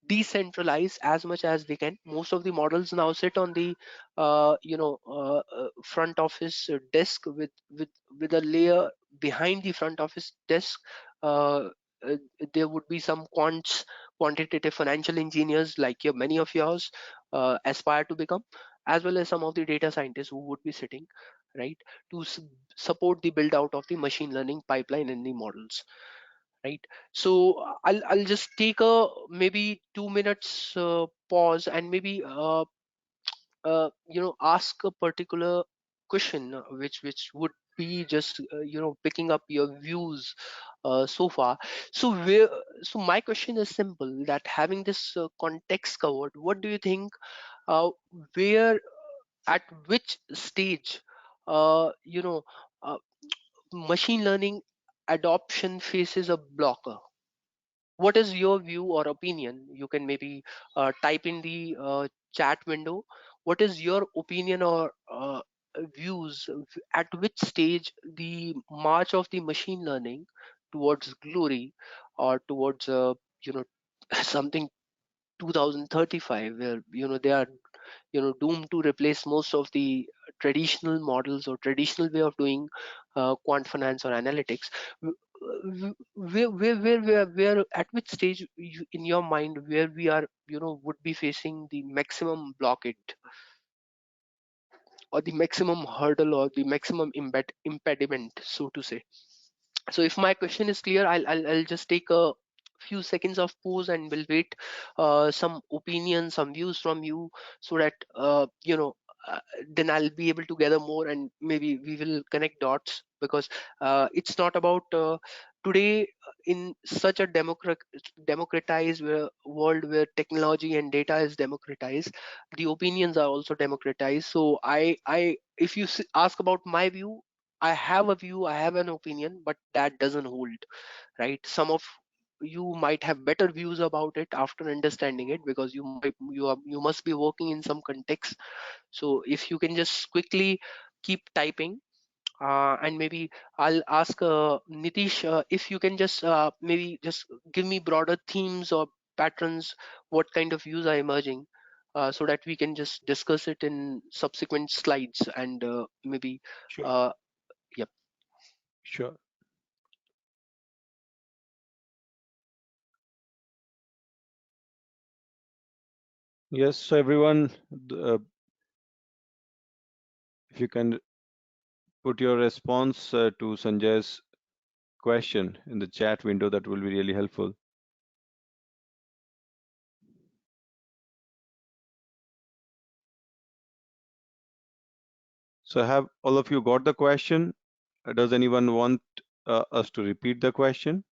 decentralized as much as they can. Most of the models now sit on the front office desk, with a layer behind the front office desk. uh, uh, there would be some quantitative financial engineers, like many of yours aspire to become, as well as some of the data scientists who would be sitting right to support the build out of the machine learning pipeline in the models, right? So I'll just take a maybe 2 minutes pause, and maybe ask a particular question, which would be just picking up your views so far. So where so my question is simple, that having this context covered, what do you think, uh, where at which stage uh, you know uh, machine learning adoption faces a blocker? What is your view or opinion? You can maybe type in the chat window. What is your opinion or views, at which stage the march of the machine learning towards glory, or towards something 2035, where they are doomed to replace most of the traditional models or traditional way of doing quant finance or analytics? Where at which stage in your mind, where we are would be facing the maximum blockade, or the maximum hurdle, or the maximum impediment, so to say? So if my question is clear, I'll just take a few seconds of pause, and will wait some opinions, some views from you, so that uh, then I'll be able to gather more, and maybe we will connect dots. Because it's not about today, in such a democratized world, where technology and data is democratized, the opinions are also democratized. So if you ask about my view, I have a view, I have an opinion, but that doesn't hold, right? Some of you might have better views about it after understanding it, because you must be working in some context. So if you can just quickly keep typing, and maybe I'll ask Nitish, if you can just maybe just give me broader themes or patterns, what kind of views are emerging, so that we can just discuss it in subsequent slides, and maybe
Sure.
uh, yep.
Sure. Yes. So everyone, if you can put your response to Sanjay's question in the chat window, that will be really helpful. So have all of you got the question? Does anyone want us to repeat the question?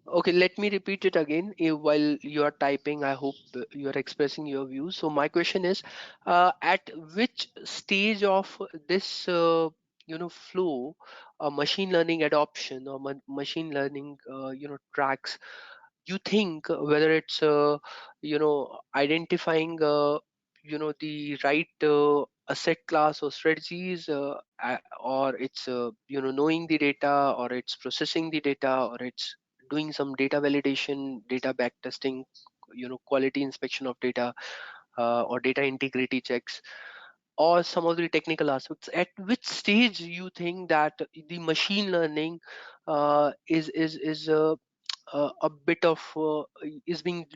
Okay, let me repeat it again. While you are typing, I hope you are expressing your views. So my question is, at which stage of this, flow, machine learning adoption, or machine learning, tracks, you think, whether it's identifying the right asset class or strategies, or it's knowing the data, or it's processing the data, or it's doing some data validation, data back testing, quality inspection of data, or data integrity checks, or some of the technical aspects? At which stage you think that the machine learning is a bit of is being,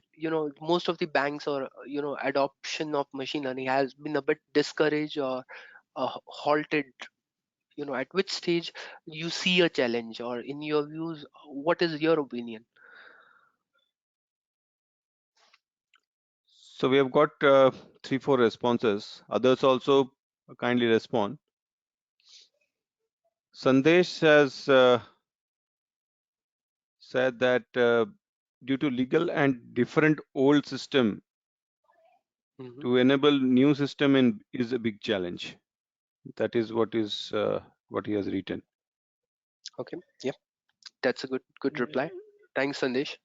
most of the banks or adoption of machine learning has been a bit discouraged or halted. At which stage you see a challenge, or in your views, what is your opinion?
So we have got 3-4 responses. Others also kindly respond. Sandesh has said that due to legal and different old system,
Hmm.
to enable new system in is a big challenge. That is what he has written.
Okay, yeah, that's a good reply. Thanks, Sandesh.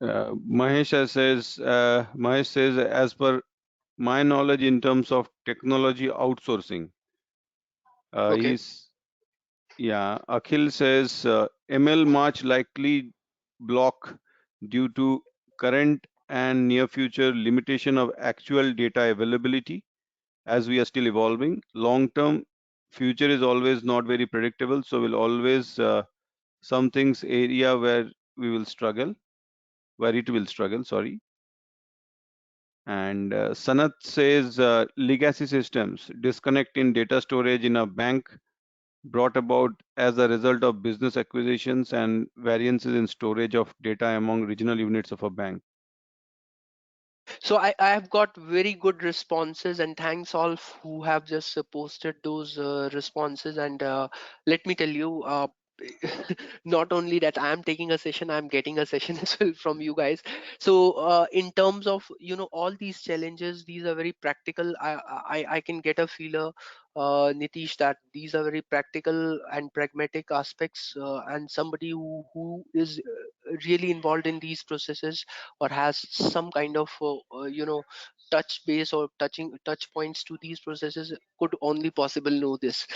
Mahesh says, as per my knowledge in terms of technology outsourcing,
Okay.
he's yeah. Akhil says ML much likely block due to current and near future limitation of actual data availability as we are still evolving. Long term future is always not very predictable, so will always some things area where we will struggle, where it will struggle. Sorry. And Sanat says legacy systems disconnect in data storage in a bank brought about as a result of business acquisitions and variances in storage of data among regional units of a bank.
So I have got very good responses, and thanks all who have just posted those responses. And let me tell you, not only that I am taking a session, I'm getting a session as well from you guys. So in terms of all these challenges, these are very practical. I can get a feeler, Nitish, that these are very practical and pragmatic aspects, and somebody who is really involved in these processes or has some kind of touch base or touch points to these processes could only possible know this,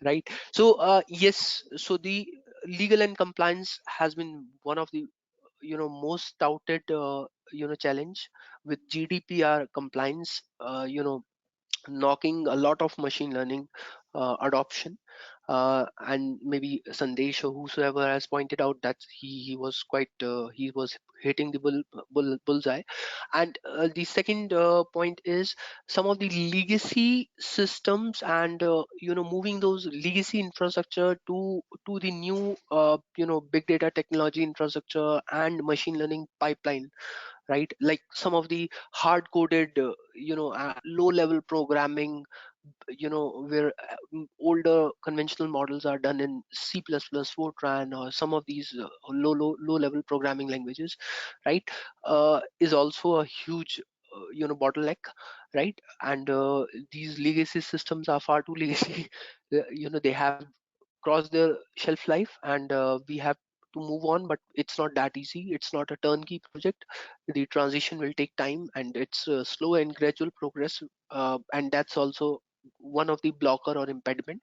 right? So yes, so the legal and compliance has been one of the most touted challenge with GDPR compliance, knocking a lot of machine learning adoption. And maybe Sandesh or whosoever has pointed out that he was quite he was hitting the bullseye. And the second point is some of the legacy systems, and moving those legacy infrastructure to the new big data technology infrastructure and machine learning pipeline, right? Like some of the hard coded low level programming, where older conventional models are done in C++, Fortran, or some of these low level programming languages, right? Is also a huge bottleneck, right? And these legacy systems are far too legacy. They have crossed their shelf life, and we have to move on, but it's not that easy. It's not a turnkey project. The transition will take time, and it's slow and gradual progress, and that's also one of the blocker or impediment.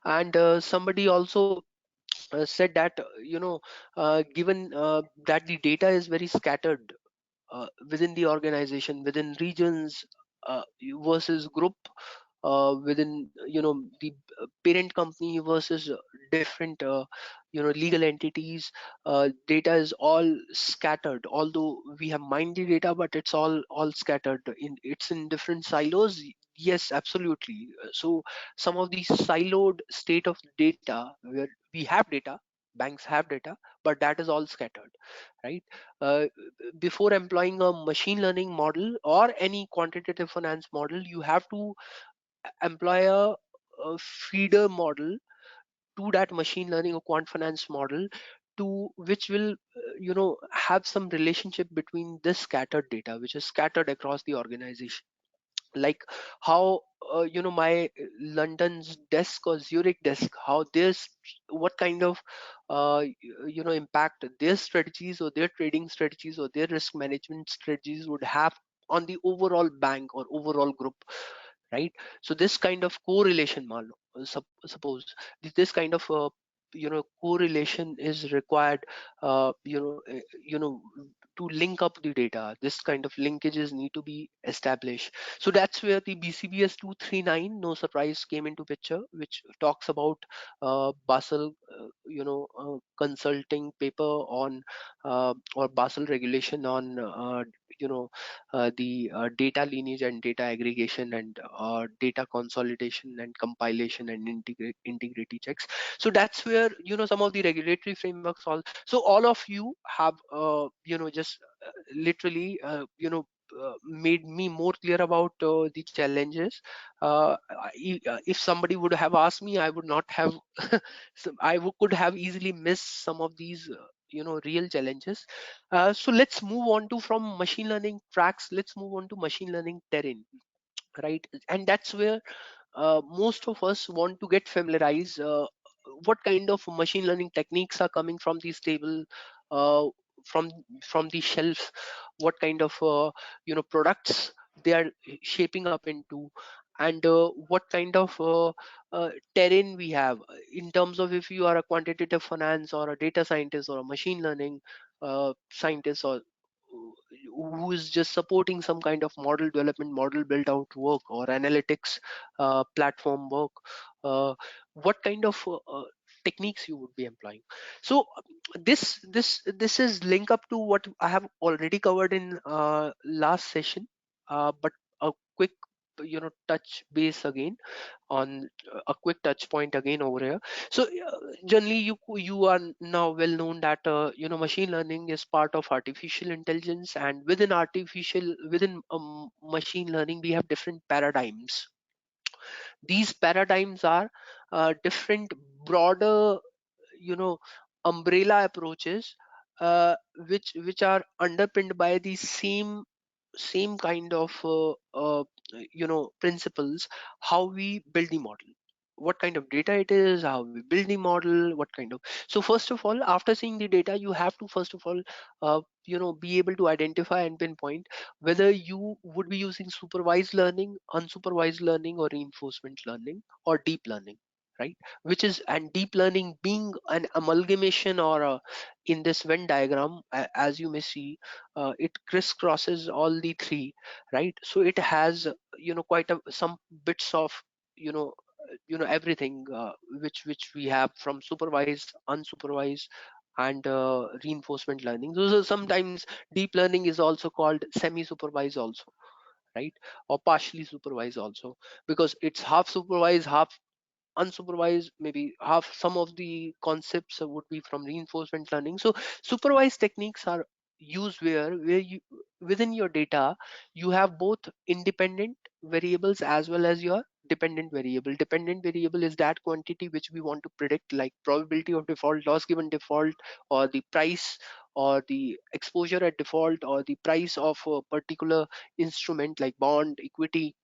And somebody also said that given that the data is very scattered within the organization, within regions, versus group, within the parent company versus different legal entities, data is all scattered. Although we have mined the data, but it's all scattered in, it's in different silos. Yes, absolutely. So some of these siloed state of data where we have data, banks have data, but that is all scattered, right? uh, Before employing a machine learning model or any quantitative finance model, you have to employ a feeder model to that machine learning or quant finance model, to which will have some relationship between this scattered data which is scattered across the organization. Like how my London's desk or Zurich desk, how this, what kind of impact their strategies or their trading strategies or their risk management strategies would have on the overall bank or overall group, right? So this kind of correlation, suppose this kind of correlation is required, to link up the data. This kind of linkages need to be established. So that's where the BCBS 239, no surprise, came into picture, which talks about Basel. consulting paper on or Basel regulation on the data lineage and data aggregation and data consolidation and compilation and integrity checks. So that's where some of the regulatory frameworks all. So all of you have just literally made me more clear about the challenges. If somebody would have asked me, I would not have could have easily missed some of these real challenges. So let's move on to, from machine learning tracks, let's move on to machine learning terrain, right? And that's where most of us want to get familiarized. What kind of machine learning techniques are coming from these table, uh, from from the shelf? What kind of products they are shaping up into, and what kind of terrain we have in terms of, if you are a quantitative finance or a data scientist or a machine learning scientist, or who is just supporting some kind of model development, model build out work, or analytics platform work, what kind of techniques you would be employing. So this is link up to what I have already covered in last session, but a quick touch base again on a quick touch point again over here. So generally you are now well known that machine learning is part of artificial intelligence, and within machine learning we have different paradigms. These paradigms are different broader you know umbrella approaches, which are underpinned by the same kind of principles. How we build the model, what kind of data it is, how we build the model, what kind of. So first of all, after seeing the data, you have to first of all be able to identify and pinpoint whether you would be using supervised learning, unsupervised learning, or reinforcement learning, or deep learning, right? Which is, and deep learning being an amalgamation, or in this Venn diagram, as you may see, it crisscrosses all the three, right? So it has quite some bits of you know everything, which we have from supervised, unsupervised, and reinforcement learning. So sometimes deep learning is also called semi supervised also, right? Or partially supervised also, because it's half supervised, half unsupervised. Maybe half, some of the concepts would be from reinforcement learning. So supervised techniques are used where you, within your data, you have both independent variables as well as your dependent variable. Dependent variable is that quantity which we want to predict, like probability of default, loss given default, or the price, or the exposure at default, or the price of a particular instrument like bond, equity,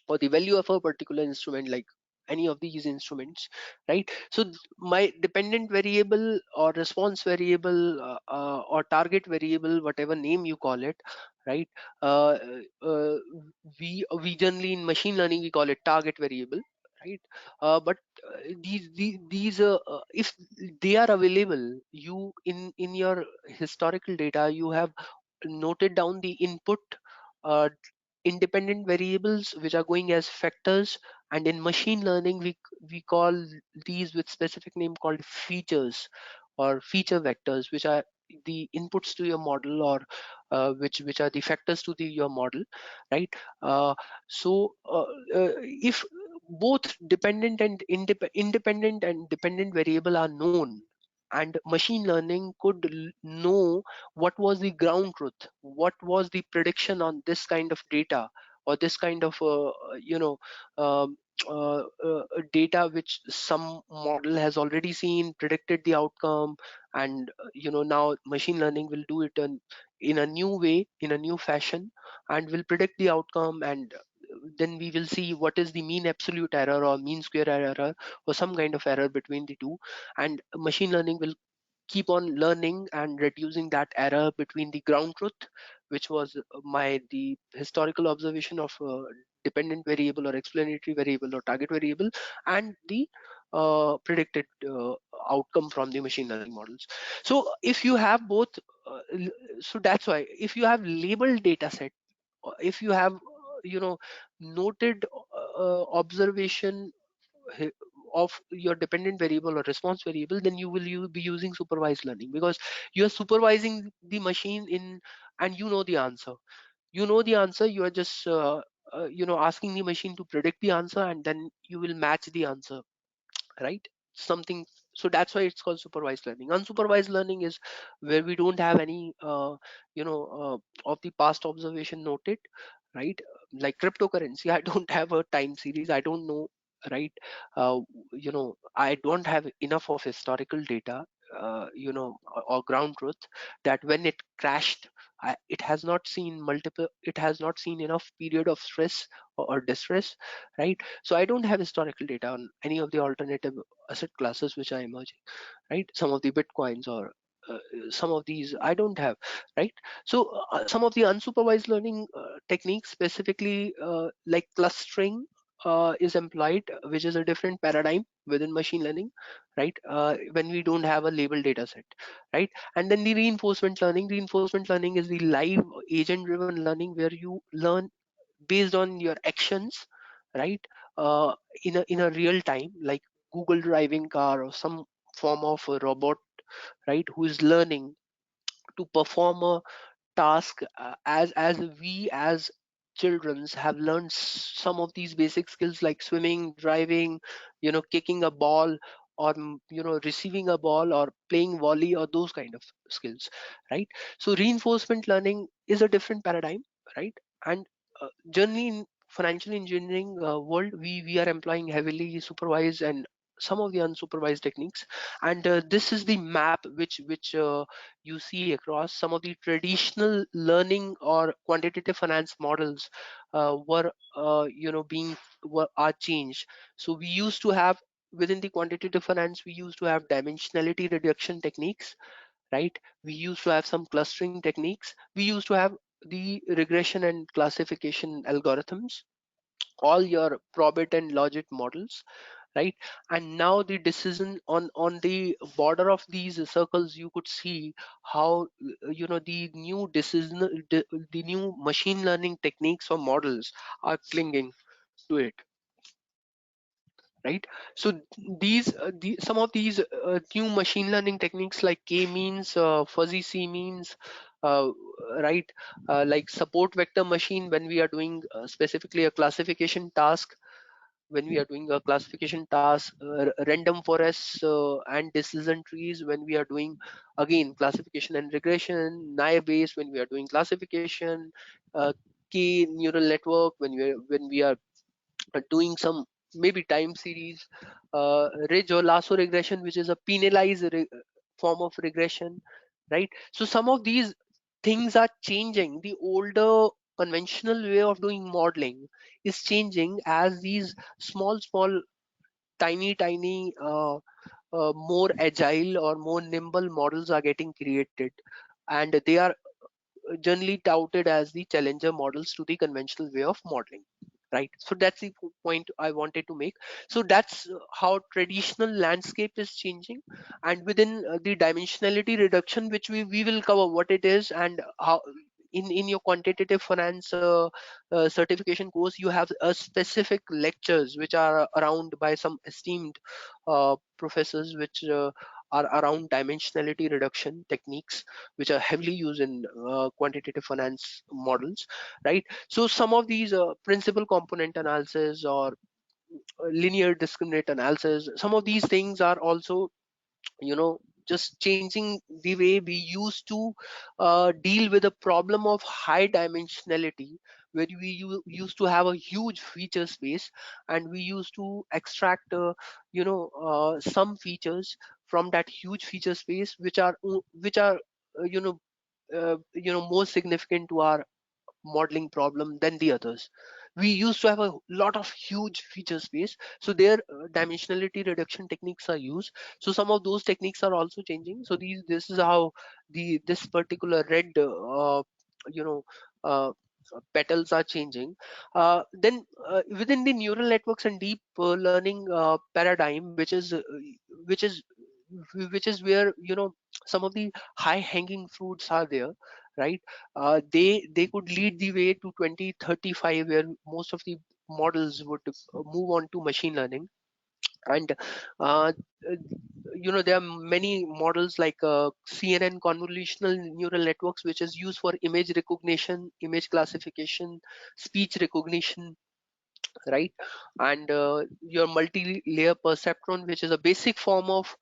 or the value of a particular instrument, like any of these instruments, right? So my dependent variable or response variable, or target variable, whatever name you call it, right? uh, uh, we generally in machine learning we call it target variable, right? But if they are available, you in your historical data, you have noted down the input uh, independent variables which are going as factors, and in machine learning we call these with specific name called features, or feature vectors, which are the inputs to your model, or which are the factors to your model, right? If both independent and dependent variable are known, and machine learning could know what was the ground truth, what was the prediction on this kind of data, or this kind of um, data which some model has already seen, predicted the outcome, and now machine learning will do it in a new way, in a new fashion, and will predict the outcome. And then we will see what is the mean absolute error, or mean square error, or some kind of error between the two. And machine learning will keep on learning and reducing that error between the ground truth, which was the historical observation of dependent variable, or explanatory variable, or target variable, and the predicted outcome from the machine learning models. So if you have both, so that's why if you have labeled data set, if you have noted observation, of your dependent variable or response variable, then you be using supervised learning, because you're supervising the machine in, and you know the answer. You are just asking the machine to predict the answer, and then you will match the answer, right? Something. So that's why it's called supervised learning. Unsupervised learning is where we don't have any of the past observation noted, right? Like cryptocurrency, I don't have a time series, I don't know, right? uh, I don't have enough of historical data, or ground truth, that when it crashed, it has not seen multiple, it has not seen enough period of stress or distress, right? So I don't have historical data on any of the alternative asset classes which are emerging, right? Some of the bitcoins or some of these I don't have, right? So some of the unsupervised learning techniques, specifically like clustering, is employed, which is a different paradigm within machine learning, right? When we don't have a labeled data set, right? And then the reinforcement learning is the live agent driven learning, where you learn based on your actions, right? uh, in a real time, like Google driving car or some form of a robot, right, who is learning to perform a task, as we as childrens have learned some of these basic skills like swimming, driving, kicking a ball, or receiving a ball, or playing volley, or those kind of skills, right? So reinforcement learning is a different paradigm, right? And generally in financial engineering world, we are employing heavily supervised and some of the unsupervised techniques. And this is the map which you see across some of the traditional learning or quantitative finance models were being are changed. So we used to have, within the quantitative finance, we used to have dimensionality reduction techniques, right? We used to have some clustering techniques, we used to have the regression and classification algorithms, all your probit and logic models, right? And now the decision on the border of these circles, you could see how the new the new machine learning techniques or models are clinging to it, right? So some of these new machine learning techniques like k-means, fuzzy c-means, uh, right? Like support vector machine, when we are doing specifically a classification task, when we are doing a classification task, random forests and decision trees, when we are doing again classification and regression, naive base when we are doing classification, k neural network when we are doing some maybe time series, ridge or lasso regression, which is a penalized form of regression, right? So some of these things are changing. The older conventional way of doing modeling is changing as these small tiny more agile or more nimble models are getting created, and they are generally touted as the challenger models to the conventional way of modeling, right? So that's the point I wanted to make. So that's how traditional landscape is changing. And within the dimensionality reduction, which we will cover what it is, and how in your quantitative finance certification course, you have a specific lectures which are around by some esteemed professors, which are around dimensionality reduction techniques, which are heavily used in quantitative finance models, right? So some of these principal component analysis or linear discriminant analysis, some of these things are also you know just changing the way we used to deal with the problem of high dimensionality, where used to have a huge feature space, and we used to extract some features from that huge feature space, which are more significant to our modeling problem than the others. We used to have a lot of huge feature space, so their dimensionality reduction techniques are used. So some of those techniques are also changing. So this is how this particular red you know uh, petals are changing. Then within the neural networks and deep learning paradigm, which is where some of the high hanging fruits are there, right? They could lead the way to 2035, where most of the models would move on to machine learning, And uh, there are many models like CNN, convolutional neural networks, which is used for image recognition, image classification, speech recognition, right? And your multi-layer perceptron, which is a basic form of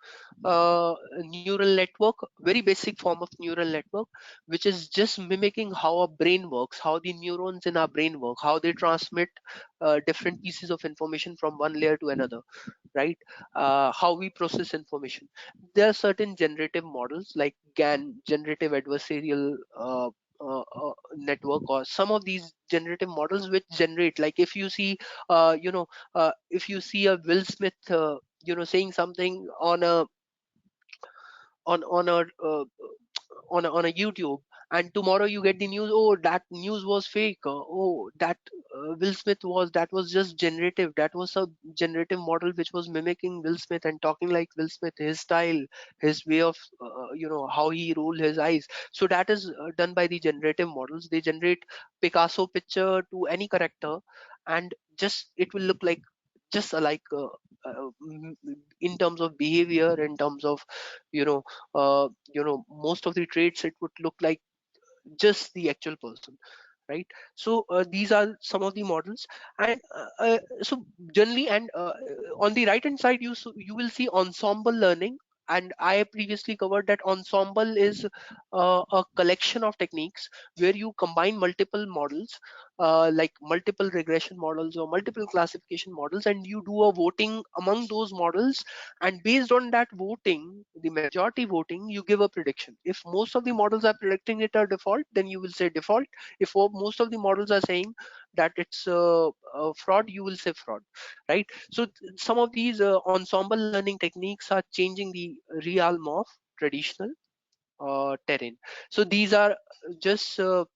neural network, very basic form of neural network, which is just mimicking how our brain works, how the neurons in our brain work, how they transmit different pieces of information from one layer to another, right? How we process information. There are certain generative models like GAN, generative adversarial network, or some of these generative models which generate, like if you see if you see a Will Smith saying something on a on on a uh, on a YouTube, and tomorrow you get the news, oh, that news was fake, oh, that Will Smith that was just generative, that was a generative model which was mimicking Will Smith and talking like Will Smith, his style, his way of how he roll his eyes. So that is done by the generative models. They generate Picasso picture to any character, and just it will look like just like in terms of behavior, in terms of you know most of the traits, it would look like just the actual person, right? So these are some of the models. And so generally, and on the right hand side, you will see ensemble learning. And I previously covered that ensemble is a collection of techniques where you combine multiple models, like multiple regression models or multiple classification models, and you do a voting among those models. And based on that voting, the majority voting, you give a prediction. If most of the models are predicting it a default, then you will say default. If most of the models are saying that it's a fraud, you will say fraud, right? So some of these ensemble learning techniques are changing the realm of traditional terrain. So these are just to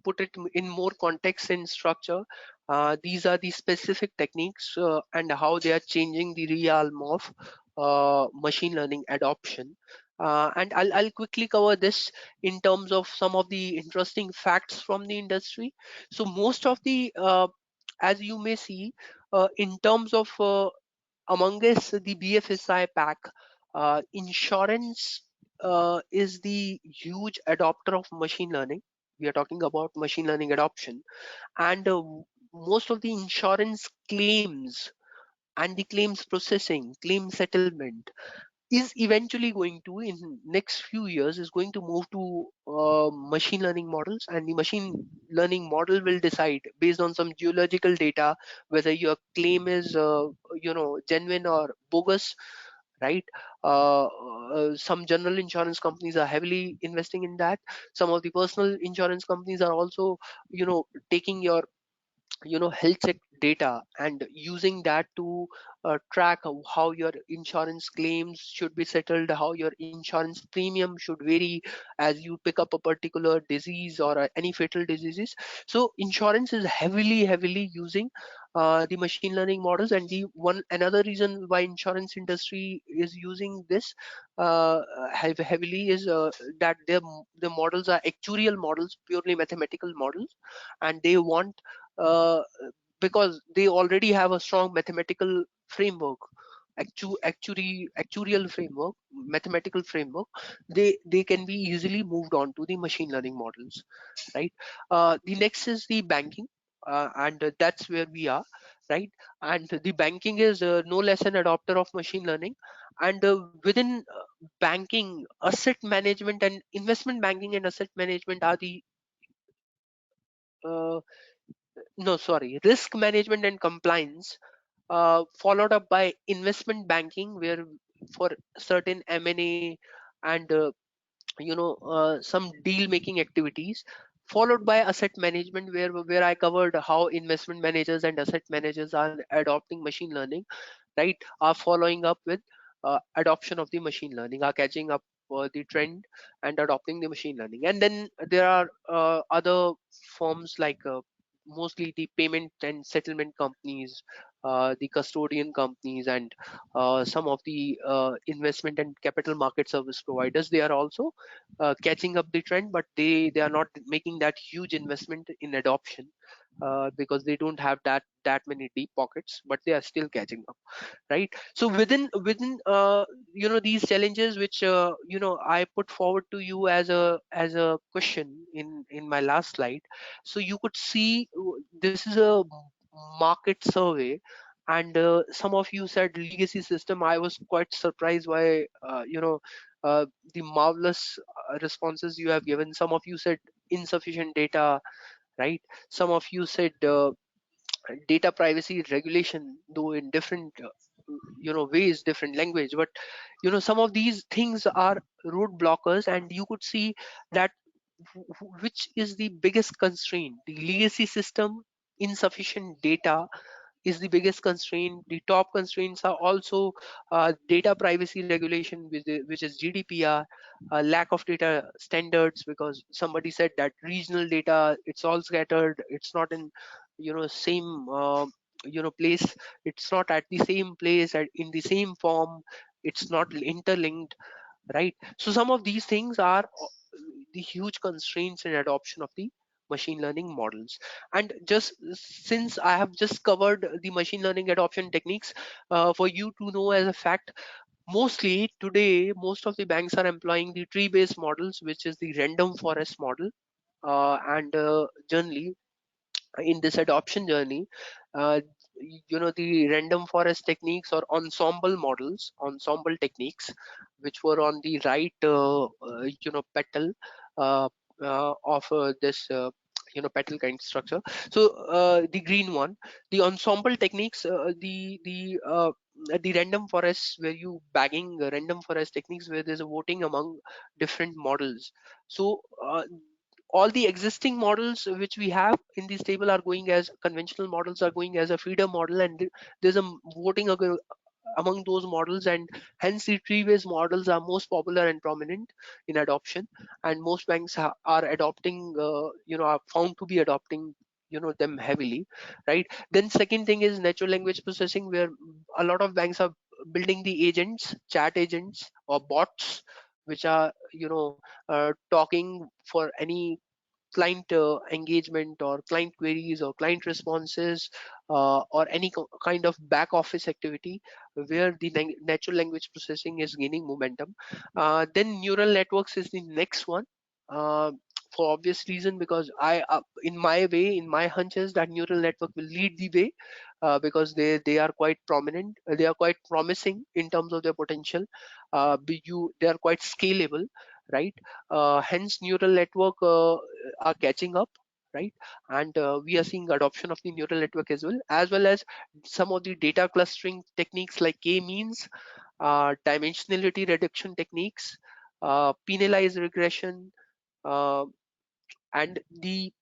put it in more context and structure, these are the specific techniques and how they are changing the realm of machine learning adoption. And I'll quickly cover this in terms of some of the interesting facts from the industry. So most of the as you may see, in terms of among us, the BFSI pack, insurance is the huge adopter of machine learning. We are talking about machine learning adoption, and most of the insurance claims and the claims processing, claim settlement is eventually going to, in next few years, is going to move to machine learning models. And the machine learning model will decide based on some geological data whether your claim is genuine or bogus, right? Some general insurance companies are heavily investing in that. Some of the personal insurance companies are also taking your health check data and using that to track how your insurance claims should be settled, how your insurance premium should vary as you pick up a particular disease or any fatal diseases. So insurance is heavily using the machine learning models. And the one another reason why insurance industry is using this heavily is that the models are actuarial models, purely mathematical models, and they want uh, because they already have a strong mathematical framework, actuarial framework, mathematical framework. They can be easily moved on to the machine learning models, right? The next is the banking, and that's where we are, right? And the banking is no less an adopter of machine learning. And within banking, asset management and investment banking and asset management are the uh, no, sorry, risk management and compliance, followed up by investment banking, where for certain M&A and some deal making activities, followed by asset management, where I covered how investment managers and asset managers are adopting machine learning, right? Are following up with adoption of the machine learning, are catching up the trend and adopting the machine learning. And then there are other forms like mostly the payment and settlement companies, the custodian companies, and some of the investment and capital market service providers. They are also catching up the trend, but they are not making that huge investment in adoption, because they don't have that many deep pockets, but they are still catching up, right? So within these challenges which I put forward to you as a question in my last slide. So you could see this is a market survey, and some of you said legacy system. I was quite surprised by uh, the marvelous responses you have given. Some of you said insufficient data, right? Some of you said data privacy regulation, though in different ways, different language, but some of these things are road blockers, and you could see that which is the biggest constraint. The legacy system, insufficient data is the biggest constraint. The top constraints are also data privacy regulation, which is GDPR, lack of data standards, because somebody said that regional data, it's all scattered, it's not in same place, it's not at the same place in the same form, it's not interlinked, right? So some of these things are the huge constraints in adoption of the machine learning models. And just since I have just covered the machine learning adoption techniques, for you to know as a fact, mostly today most of the banks are employing the tree based models, which is the random forest model. And generally in this adoption journey, uh, the random forest techniques or ensemble techniques, which were on the right petal uh, of this petal kind structure. So the green one, the ensemble techniques, the random forests where you bagging random forest techniques, where there's a voting among different models. So all the existing models which we have in this table are going as conventional models, are going as a feeder model, and there's a voting among those models, and hence the tree based models are most popular and prominent in adoption, and most banks are adopting are found to be adopting them heavily, right? Then second thing is natural language processing, where a lot of banks are building the agents, chat agents or bots, which are talking for any client engagement or client queries or client responses, or any kind of back office activity where the natural language processing is gaining momentum. Then neural networks is the next one, uh, for obvious reason, because in my way, in my hunches, that neural network will lead the way, because they are quite prominent, they are quite promising in terms of their potential. They are quite scalable, right? Hence neural network are catching up, right? And we are seeing adoption of the neural network as well as some of the data clustering techniques like k-means, dimensionality reduction techniques, penalized regression, uh, and the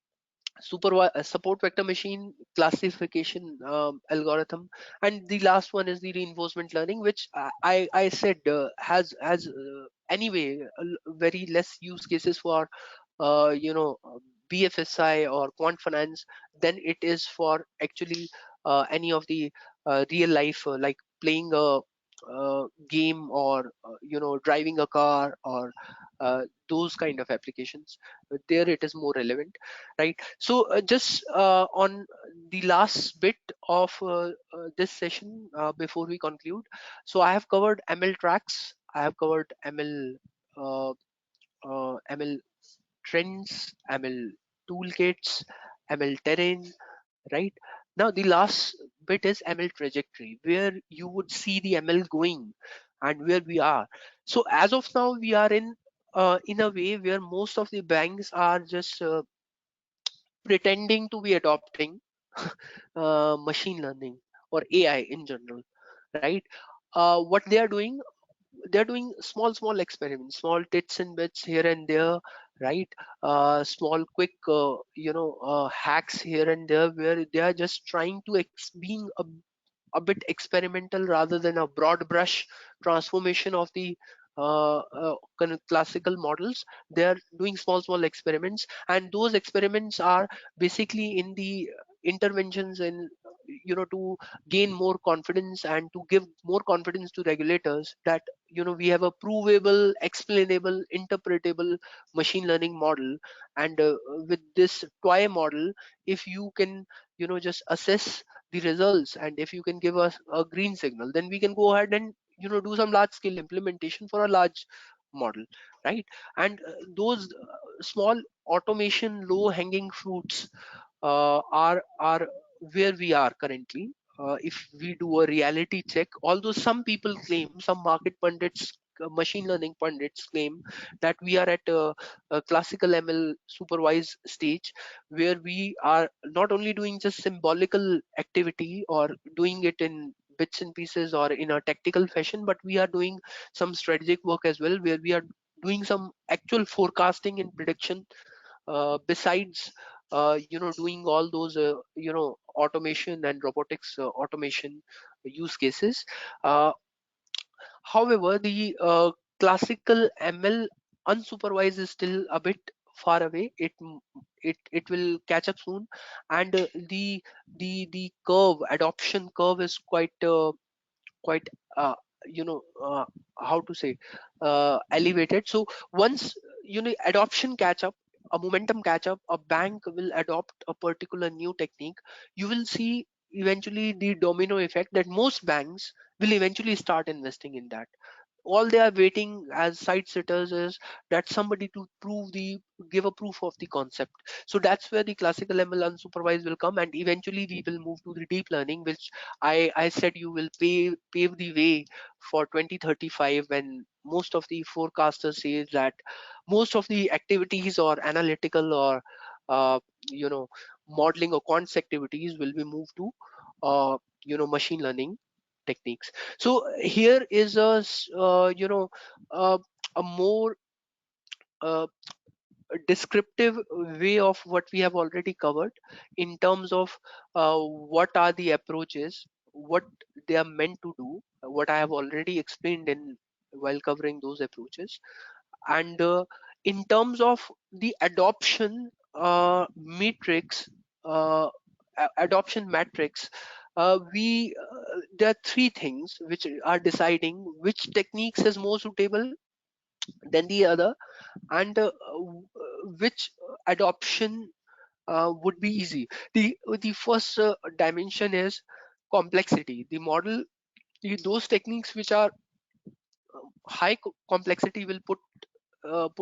support vector machine classification algorithm. And the last one is the reinforcement learning, which I said has anyway very less use cases for uh, you know uh, BFSI or quant finance than it is for actually any of the real life, like playing a game, or driving a car, or those kind of applications. There it is more relevant, right? So just on the last bit of this session, before we conclude, so I have covered ML tracks, I have covered uh, ML trends, ML toolkits, ML terrain, right? Now the last bit is ML trajectory, where you would see the ML going and where we are. So as of now, we are in a way where most of the banks are just pretending to be adopting machine learning or AI in general, right? What they're doing small experiments, small tits and bits here and there, right? Small quick hacks here and there, where they are just trying to being a bit experimental rather than a broad brush transformation of the kind of classical models. They are doing small experiments, and those experiments are basically in the interventions in to gain more confidence and to give more confidence to regulators that we have a provable, explainable, interpretable machine learning model. And with this TOI model, if you can just assess the results, and if you can give us a green signal, then we can go ahead and do some large scale implementation for a large model, right? And those small automation, low hanging fruits are where we are currently. If we do a reality check, although some people claim, some market pundits, machine learning pundits claim that we are at a classical ML supervised stage, where we are not only doing just symbolical activity or doing it in bits and pieces or in a tactical fashion, but we are doing some strategic work as well, where we are doing some actual forecasting and prediction, besides doing all those automation and robotics automation use cases. However, the classical ML unsupervised is still a bit far away. It will catch up soon, and the curve, adoption curve, is quite uh, you know uh, how to say, elevated. So once adoption catch up, a momentum catch up, a bank will adopt a particular new technique, you will see eventually the domino effect that most banks will eventually start investing in that. All they are waiting as site sitters is that somebody to give a proof of the concept. So that's where the classical ML unsupervised will come, and eventually we will move to the deep learning, which I said you will pave the way for 2035, when most of the forecasters say that most of the activities or analytical or uh, you know modeling or quants activities will be moved to machine learning techniques. So here is uh, a more uh, descriptive way of what we have already covered in terms of what are the approaches, what they are meant to do, what I have already explained in while covering those approaches. And in terms of the adoption matrix, adoption matrix, we there are three things which are deciding which techniques is more suitable than the other, and which adoption would be easy. The first dimension is complexity. The model, those techniques which are high complexity will put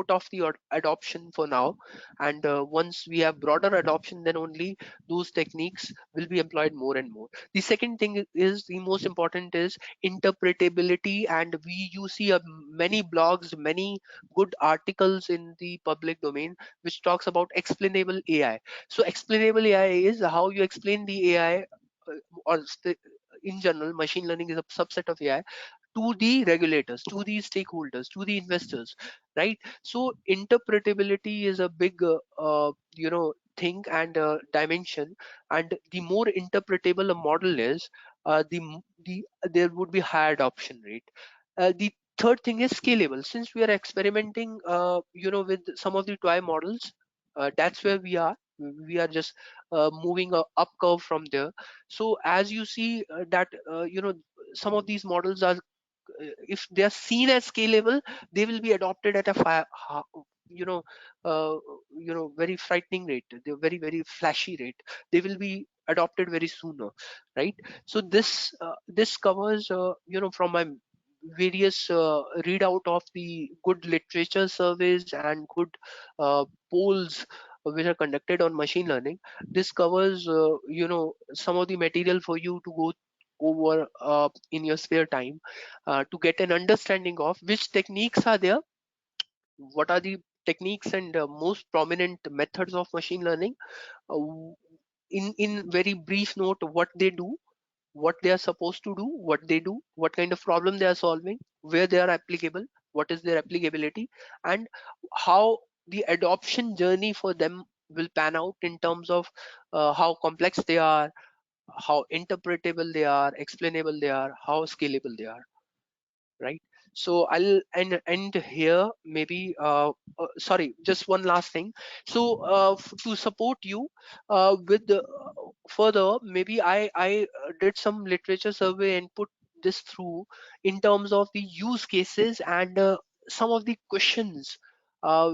off the adoption for now, and once we have broader adoption, then only those techniques will be employed more and more. The second thing is, the most important, is interpretability. And you see many blogs, many good articles in the public domain which talks about explainable AI. So explainable AI is how you explain the AI, or in general machine learning is a subset of AI, to the regulators, to the stakeholders, to the investors, right? So interpretability is a big thing and dimension. And the more interpretable a model is, the there would be higher adoption rate. The third thing is scalable. Since we are experimenting with some of the toy models, that's where we are just moving a up curve from there. So as you see that some of these models are, if they are seen as scalable, they will be adopted at a you know very frightening rate. They're very flashy rate. They will be adopted very sooner, right? So this covers from my various readout of the good literature surveys and good polls which are conducted on machine learning. This covers some of the material for you to go over in your spare time, to get an understanding of which techniques are there, what are the techniques and most prominent methods of machine learning, uh, in very brief note, what they do, what they are supposed to do, what they do, what kind of problem they are solving, where they are applicable, what is their applicability, and how the adoption journey for them will pan out in terms of how complex they are, how interpretable they are, explainable they are, how scalable they are, right? So I'll end here. Maybe sorry, just one last thing. So to support you with the further, maybe I did some literature survey and put this through in terms of the use cases and some of the questions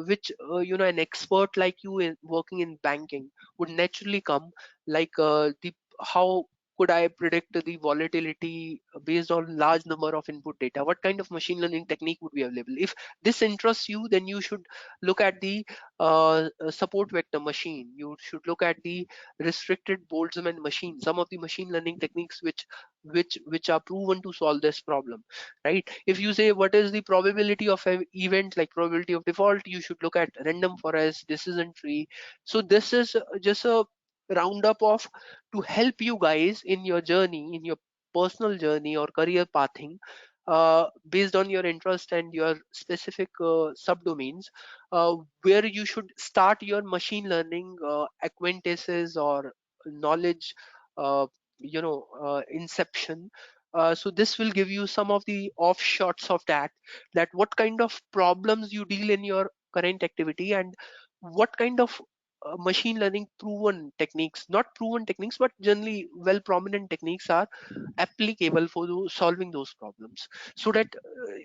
which an expert like you in working in banking would naturally come, like the how could I predict the volatility based on large number of input data? What kind of machine learning technique would be available? If this interests you, then you should look at the support vector machine. You should look at the restricted Boltzmann machine. Some of the machine learning techniques which are proven to solve this problem, right? If you say what is the probability of an event like probability of default, you should look at random forest, decision tree. So this is just a roundup of to help you guys in your journey, in your personal journey or career pathing, based on your interest and your specific subdomains, where you should start your machine learning acquaintances or knowledge, uh, inception. So this will give you some of the offshots of that what kind of problems you deal in your current activity, and what kind of machine learning proven techniques, not proven techniques but generally well prominent techniques are applicable for solving those problems, so that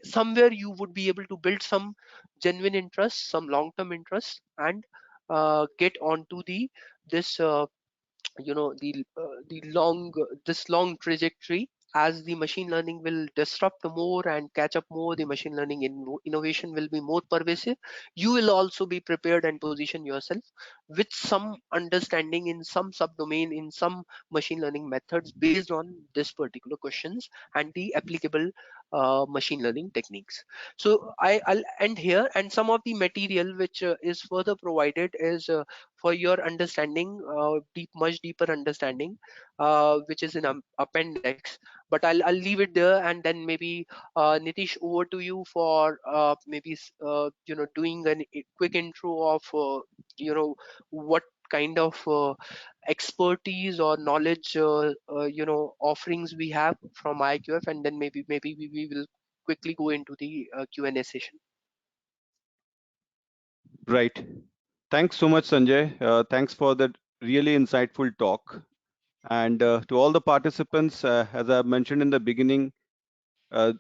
somewhere you would be able to build some genuine interest, some long term interest, and get onto this the long this long trajectory. As the machine learning will disrupt more and catch up more, the machine learning innovation will be more pervasive. You will also be prepared and position yourself with some understanding in some subdomain, in some machine learning methods based on this particular questions and the applicable machine learning techniques. So I'll end here, and some of the material which is further provided is for your understanding, much deeper understanding, which is in appendix. But I'll leave it there, and then maybe Nitish, over to you for maybe doing a quick intro of what kind of expertise or knowledge offerings we have from IIQF, and then maybe we will quickly go into the Q&A session.
Right. Thanks so much, Sanjay. Thanks for that really insightful talk. And to all the participants, as I mentioned in the beginning,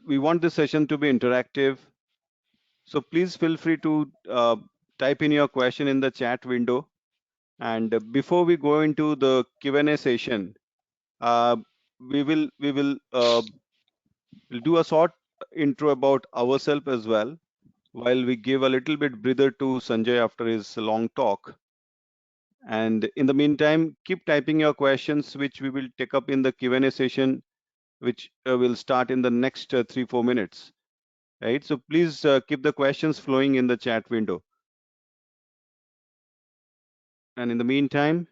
we want this session to be interactive. So please feel free to type in your question in the chat window. And before we go into the Q&A session, uh, we'll do a short intro about ourselves as well, while we give a little bit breather to Sanjay after his long talk. And in the meantime, keep typing your questions, which we will take up in the Q&A session, which will start in the next 3-4 minutes. Right. So please keep the questions flowing in the chat window. And in the meantime,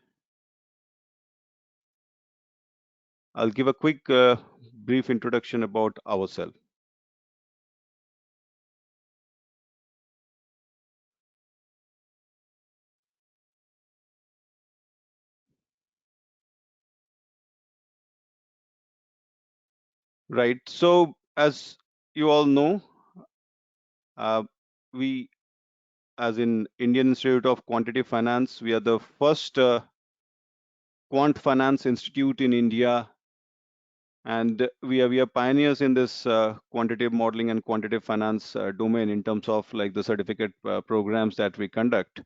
I'll give a quick brief introduction about ourselves. Right. So as you all know, uh, we, as in Indian Institute of Quantitative Finance, we are the first quant finance institute in India, and we are pioneers in this quantitative modeling and quantitative finance domain in terms of like the certificate programs that we conduct.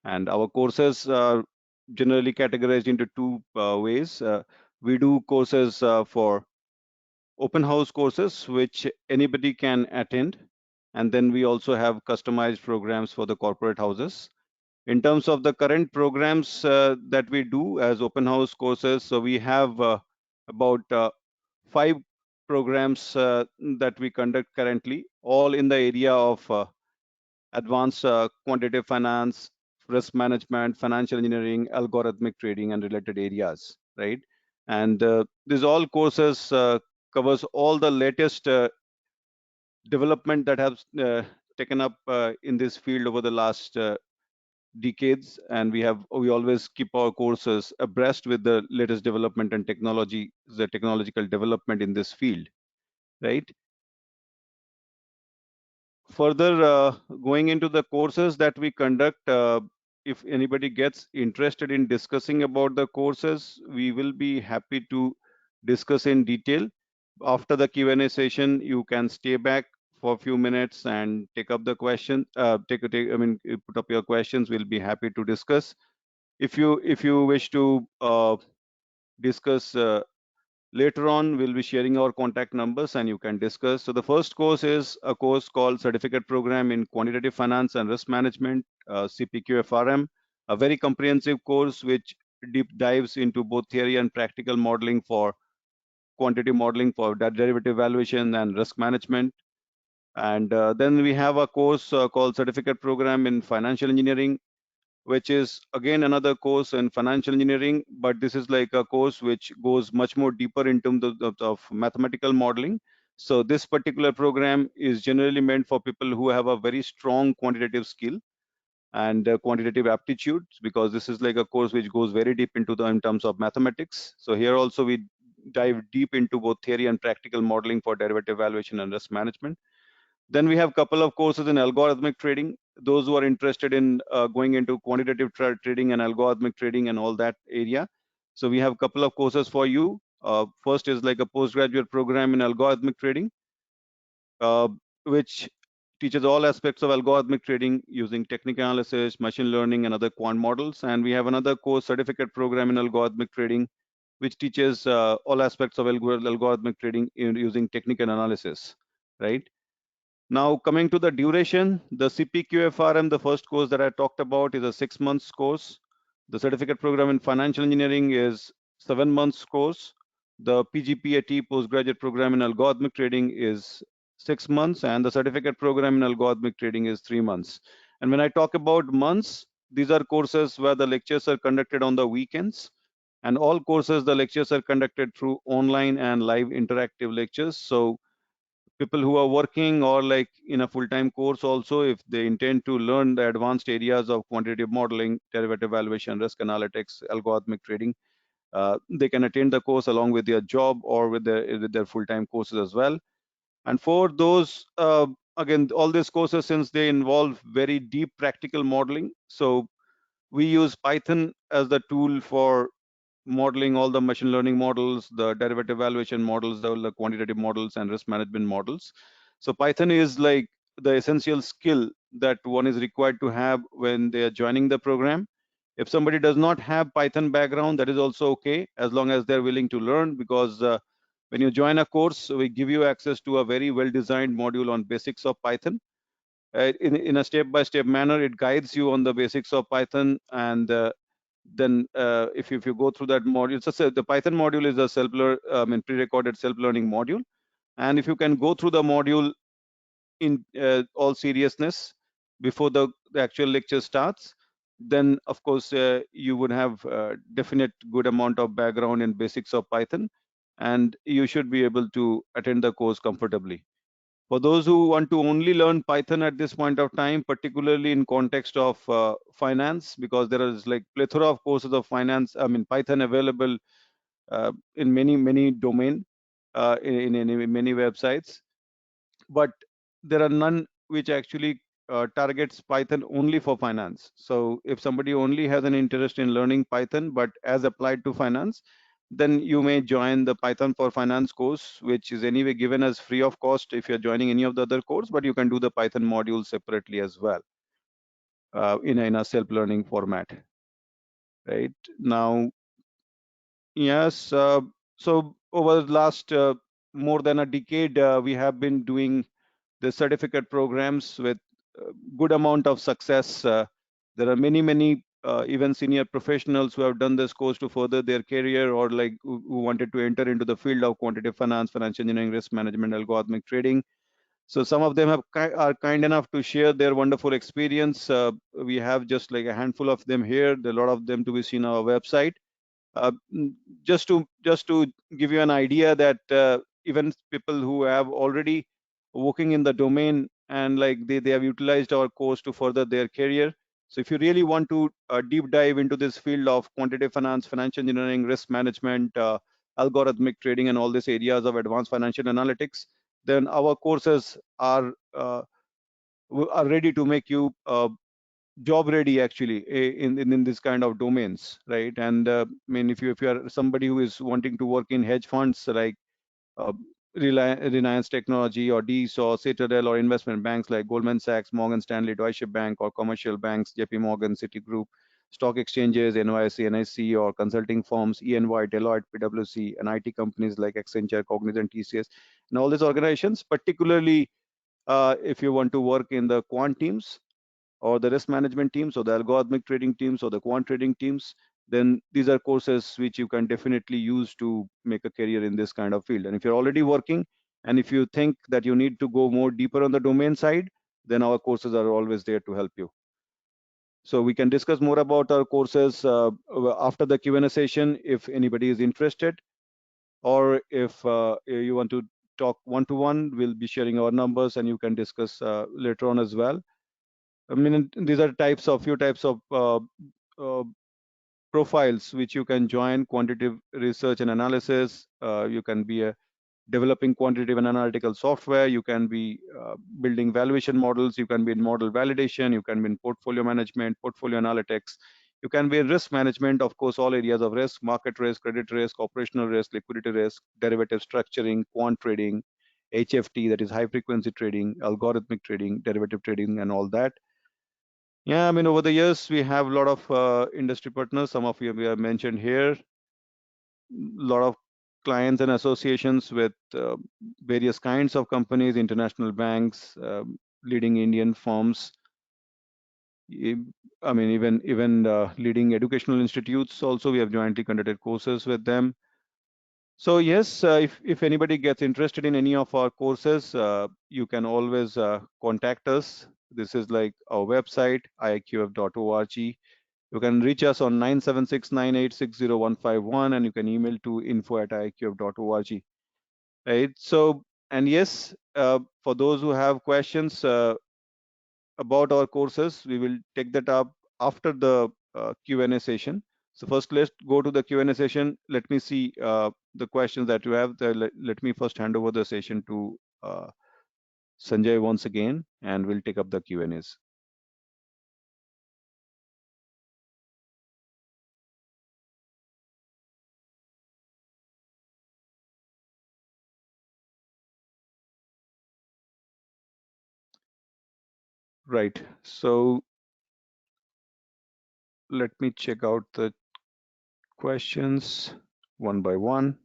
And our courses are generally categorized into two ways. We do courses for open house courses, which anybody can attend. And then we also have customized programs for the corporate houses. In terms of the current programs that we do as open house courses, so we have about 5 programs that we conduct currently, all in the area of advanced quantitative finance, risk management, financial engineering, algorithmic trading, and related areas, right? And these all courses covers all the latest development that has taken up in this field over the last decades, and we always keep our courses abreast with the latest development and technology, the technological development in this field, right? further going into the courses that we conduct, if anybody gets interested in discussing about the courses, we will be happy to discuss in detail. After the Q&A session, you can stay back for a few minutes and take up the question. Put up your questions. We'll be happy to discuss. If you wish to discuss later on, we'll be sharing our contact numbers and you can discuss. So the first course is a course called Certificate Program in Quantitative Finance and Risk Management, CPQFRM, a very comprehensive course which deep dives into both theory and practical modeling for quantitative modeling for derivative valuation and risk management. And then we have a course called Certificate Program in Financial Engineering, which is again another course in financial engineering, but this is like a course which goes much more deeper in terms of mathematical modeling. So this particular program is generally meant for people who have a very strong quantitative skill and quantitative aptitude, because this is like a course which goes very deep into in terms of mathematics. So here also we dive deep into both theory and practical modeling for derivative valuation and risk management. Then we have a couple of courses in algorithmic trading. Those who are interested in going into quantitative trading and algorithmic trading and all that area. So we have a couple of courses for you. First is like a postgraduate program in algorithmic trading, which teaches all aspects of algorithmic trading using technical analysis, machine learning, and other quant models. And we have another course certificate program in algorithmic trading, which teaches all aspects of algorithmic trading using technical analysis, right? Now, coming to the duration, the CPQFRM, the first course that I talked about, is a 6 months course. The certificate program in financial engineering is 7 months course. The PGPAT postgraduate program in algorithmic trading is 6 months, and the certificate program in algorithmic trading is 3 months. And when I talk about months, these are courses where the lectures are conducted on the weekends, and all courses, the lectures are conducted through online and live interactive lectures. So people who are working or like in a full-time course also, if they intend to learn the advanced areas of quantitative modeling, derivative valuation, risk analytics, algorithmic trading, they can attend the course along with their job or with their full-time courses as well. And for those, again, all these courses, since they involve very deep practical modeling, so we use Python as the tool for modeling all the machine learning models, the derivative valuation models, the quantitative models, and risk management models. So Python is like the essential skill that one is required to have when they are joining the program. If somebody does not have Python background, that is also okay, as long as they're willing to learn, because when you join a course, we give you access to a very well-designed module on basics of Python. In a step-by-step manner, it guides you on the basics of Python, and then if you go through that module, the Python module is a pre-recorded self-learning module, and if you can go through the module in all seriousness before the actual lecture starts, then of course you would have definite good amount of background in basics of Python, and you should be able to attend the course comfortably. For those who want to only learn Python at this point of time, particularly in context of finance, because there is like plethora of courses of finance, Python available in many domain, in many websites, but there are none which actually targets Python only for finance. So if somebody only has an interest in learning Python, but as applied to finance, then you may join the Python for Finance course, which is anyway given as free of cost if you're joining any of the other course, but you can do the Python module separately as well in a self-learning format. Right now, yes. So over the last more than a decade, we have been doing the certificate programs with good amount of success. There are many even senior professionals who have done this course to further their career, or like who wanted to enter into the field of quantitative finance, financial engineering, risk management, algorithmic trading. So some of them are kind enough to share their wonderful experience. We have just like a handful of them here. There are a lot of them to be seen on our website. Uh, just to give you an idea that even people who have already working in the domain and like they have utilized our course to further their career. So if you really want to deep dive into this field of quantitative finance, financial engineering, risk management, algorithmic trading, and all these areas of advanced financial analytics, then our courses are are ready to make you job ready actually in this kind of domains, right? And I mean, if you are somebody who is wanting to work in hedge funds like uh, Reliance Technology or DEES or Citadel, or investment banks like Goldman Sachs, Morgan Stanley, Deutsche Bank, or commercial banks, JP Morgan, Citigroup, stock exchanges, NYSE, NIC, or consulting firms, EY, Deloitte, PwC, and IT companies like Accenture, Cognizant, TCS, and all these organizations, particularly if you want to work in the quant teams or the risk management teams or the algorithmic trading teams or the quant trading teams, then these are courses which you can definitely use to make a career in this kind of field. And if you're already working and if you think that you need to go more deeper on the domain side, then our courses are always there to help you. So we can discuss more about our courses after the Q&A session if anybody is interested, or if you want to talk one-to-one, we'll be sharing our numbers and you can discuss later on as well. I mean, these are few types of uh, profiles which you can join: quantitative research and analysis. You can be a developing quantitative and analytical software. You can be building valuation models. You can be in model validation. You can be in portfolio management, portfolio analytics. You can be in risk management, of course, all areas of risk: market risk, credit risk, operational risk, liquidity risk, derivative structuring, quant trading, HFT, that is high frequency trading, algorithmic trading, derivative trading, and all that. Yeah, I mean, over the years, we have a lot of industry partners. Some of you we have mentioned here. A lot of clients and associations with various kinds of companies, international banks, leading Indian firms. I mean, even leading educational institutes. Also, we have jointly conducted courses with them. So yes, if anybody gets interested in any of our courses, you can always contact us. This is like our website, iiqf.org. You can reach us on 976986051, and you can email to info@iiqf.org. Right. So, and yes, for those who have questions about our courses, we will take that up after the Q&A session. So first, let's go to the Q&A session. Let me see the questions that you have. Let me first hand over the session to Sanjay once again, and we'll take up the Q&As. Right. So let me check out the questions one by one.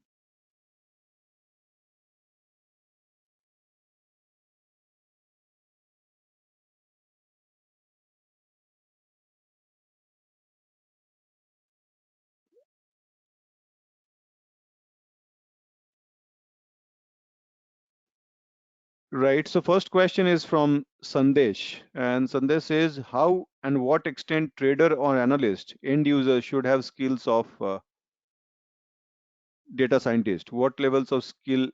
Right. So first question is from Sandesh, and Sandesh says, how and what extent trader or analyst end user should have skills of data scientist? What levels of skill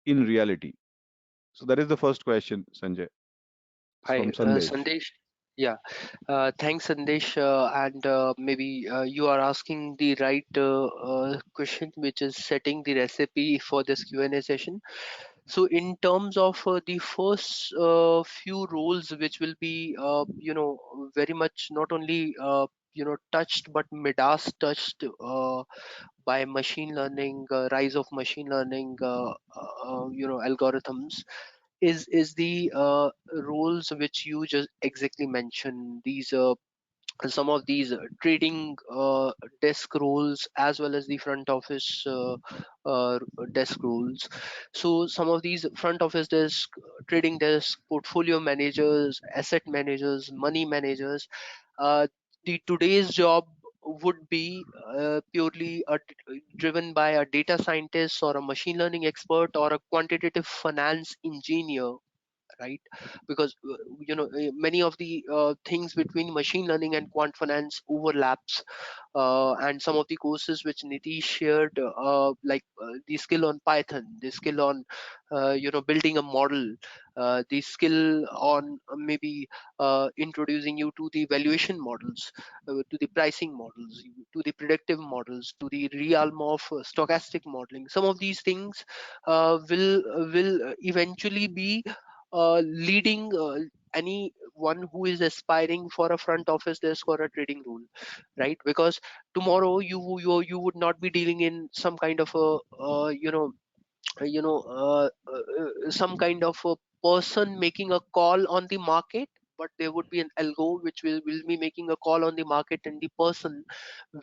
in reality? So that is the first question, Sanjay. It's
Hi,
from Sandesh.
Sandesh. Yeah, thanks, Sandesh. And maybe you are asking the right question, which is setting the recipe for this Q&A session. So, in terms of the first few roles, which will be, very much not only touched, but midas touched by machine learning, rise of machine learning, algorithms, is the roles which you just exactly mentioned. These some of these trading desk roles, as well as the front office desk roles. So some of these front office desk, trading desk, portfolio managers, asset managers, money managers, uh, the today's job would be purely driven by a data scientist or a machine learning expert or a quantitative finance engineer, right? Because many of the things between machine learning and quant finance overlaps, and some of the courses which Nitish shared, like the skill on Python, the skill on building a model, the skill on maybe introducing you to the valuation models, to the pricing models, to the predictive models, to the realm of stochastic modeling. Some of these things will eventually be leading. anyone who is aspiring for a front office desk or a trading role, right? Because tomorrow you would not be dealing in some kind of a some kind of a person making a call on the market, but there would be an algo which will be making a call on the market, and the person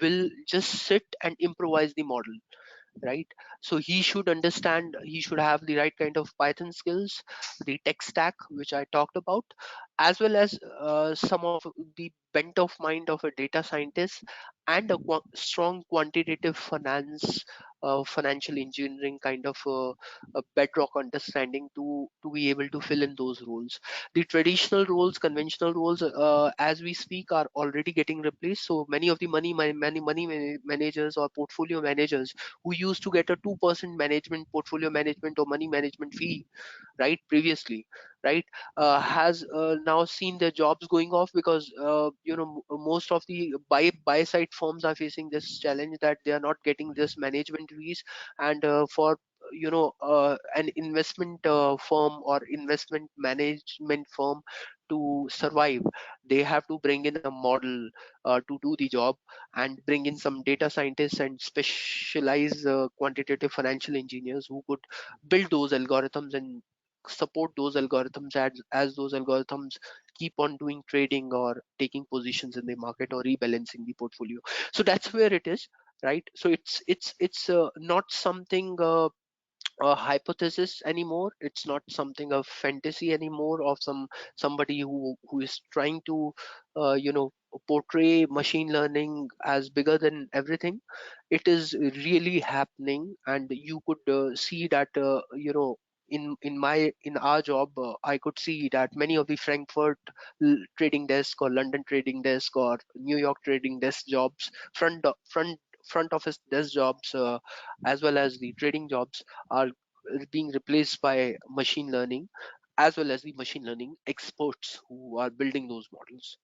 will just sit and improvise the model, right? So he should understand, he should have the right kind of Python skills, the tech stack which I talked about, as well as some of the bent of mind of a data scientist, and a strong quantitative finance, financial engineering kind of a bedrock understanding to be able to fill in those roles. The traditional roles, conventional roles, as we speak, are already getting replaced. So many of the money managers or portfolio managers who used to get a 2% management, portfolio management, or money management fee, right, previously, right, has now seen their jobs going off, because most of the buy side firms are facing this challenge that they are not getting this management fees. And for an investment firm or investment management firm to survive, they have to bring in a model to do the job, and bring in some data scientists and specialized quantitative financial engineers who could build those algorithms and support those algorithms as those algorithms keep on doing trading or taking positions in the market or rebalancing the portfolio. So that's where it is, right? So it's not something a hypothesis anymore. It's not something of fantasy anymore of somebody who is trying to portray machine learning as bigger than everything. It is really happening, and you could see that in our job, I could see that many of the Frankfurt trading desk or London trading desk or New York trading desk jobs, front office desk jobs, as well as the trading jobs, are being replaced by machine learning, as well as the machine learning experts who are building those models.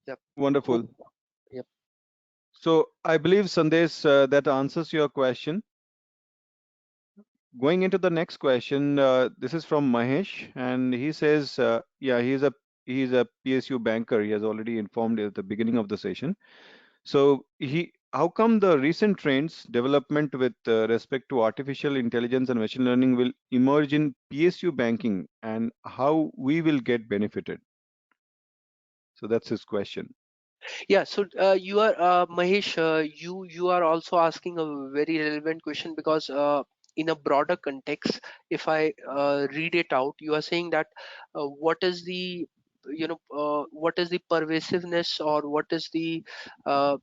Yep. Hope.
Wonderful.
Yep.
So I believe, Sandesh, that answers your question. Going into the next question, this is from Mahesh, and he says, yeah, he's a PSU banker. He has already informed at the beginning of the session. So how come the recent trends, development with respect to artificial intelligence and machine learning will emerge in PSU banking, and how we will get benefited? So that's his question.
Yeah, so you are Mahesh, you are also asking a very relevant question, because in a broader context, if I read it out, you are saying that what is the what is the pervasiveness, or what is the uh,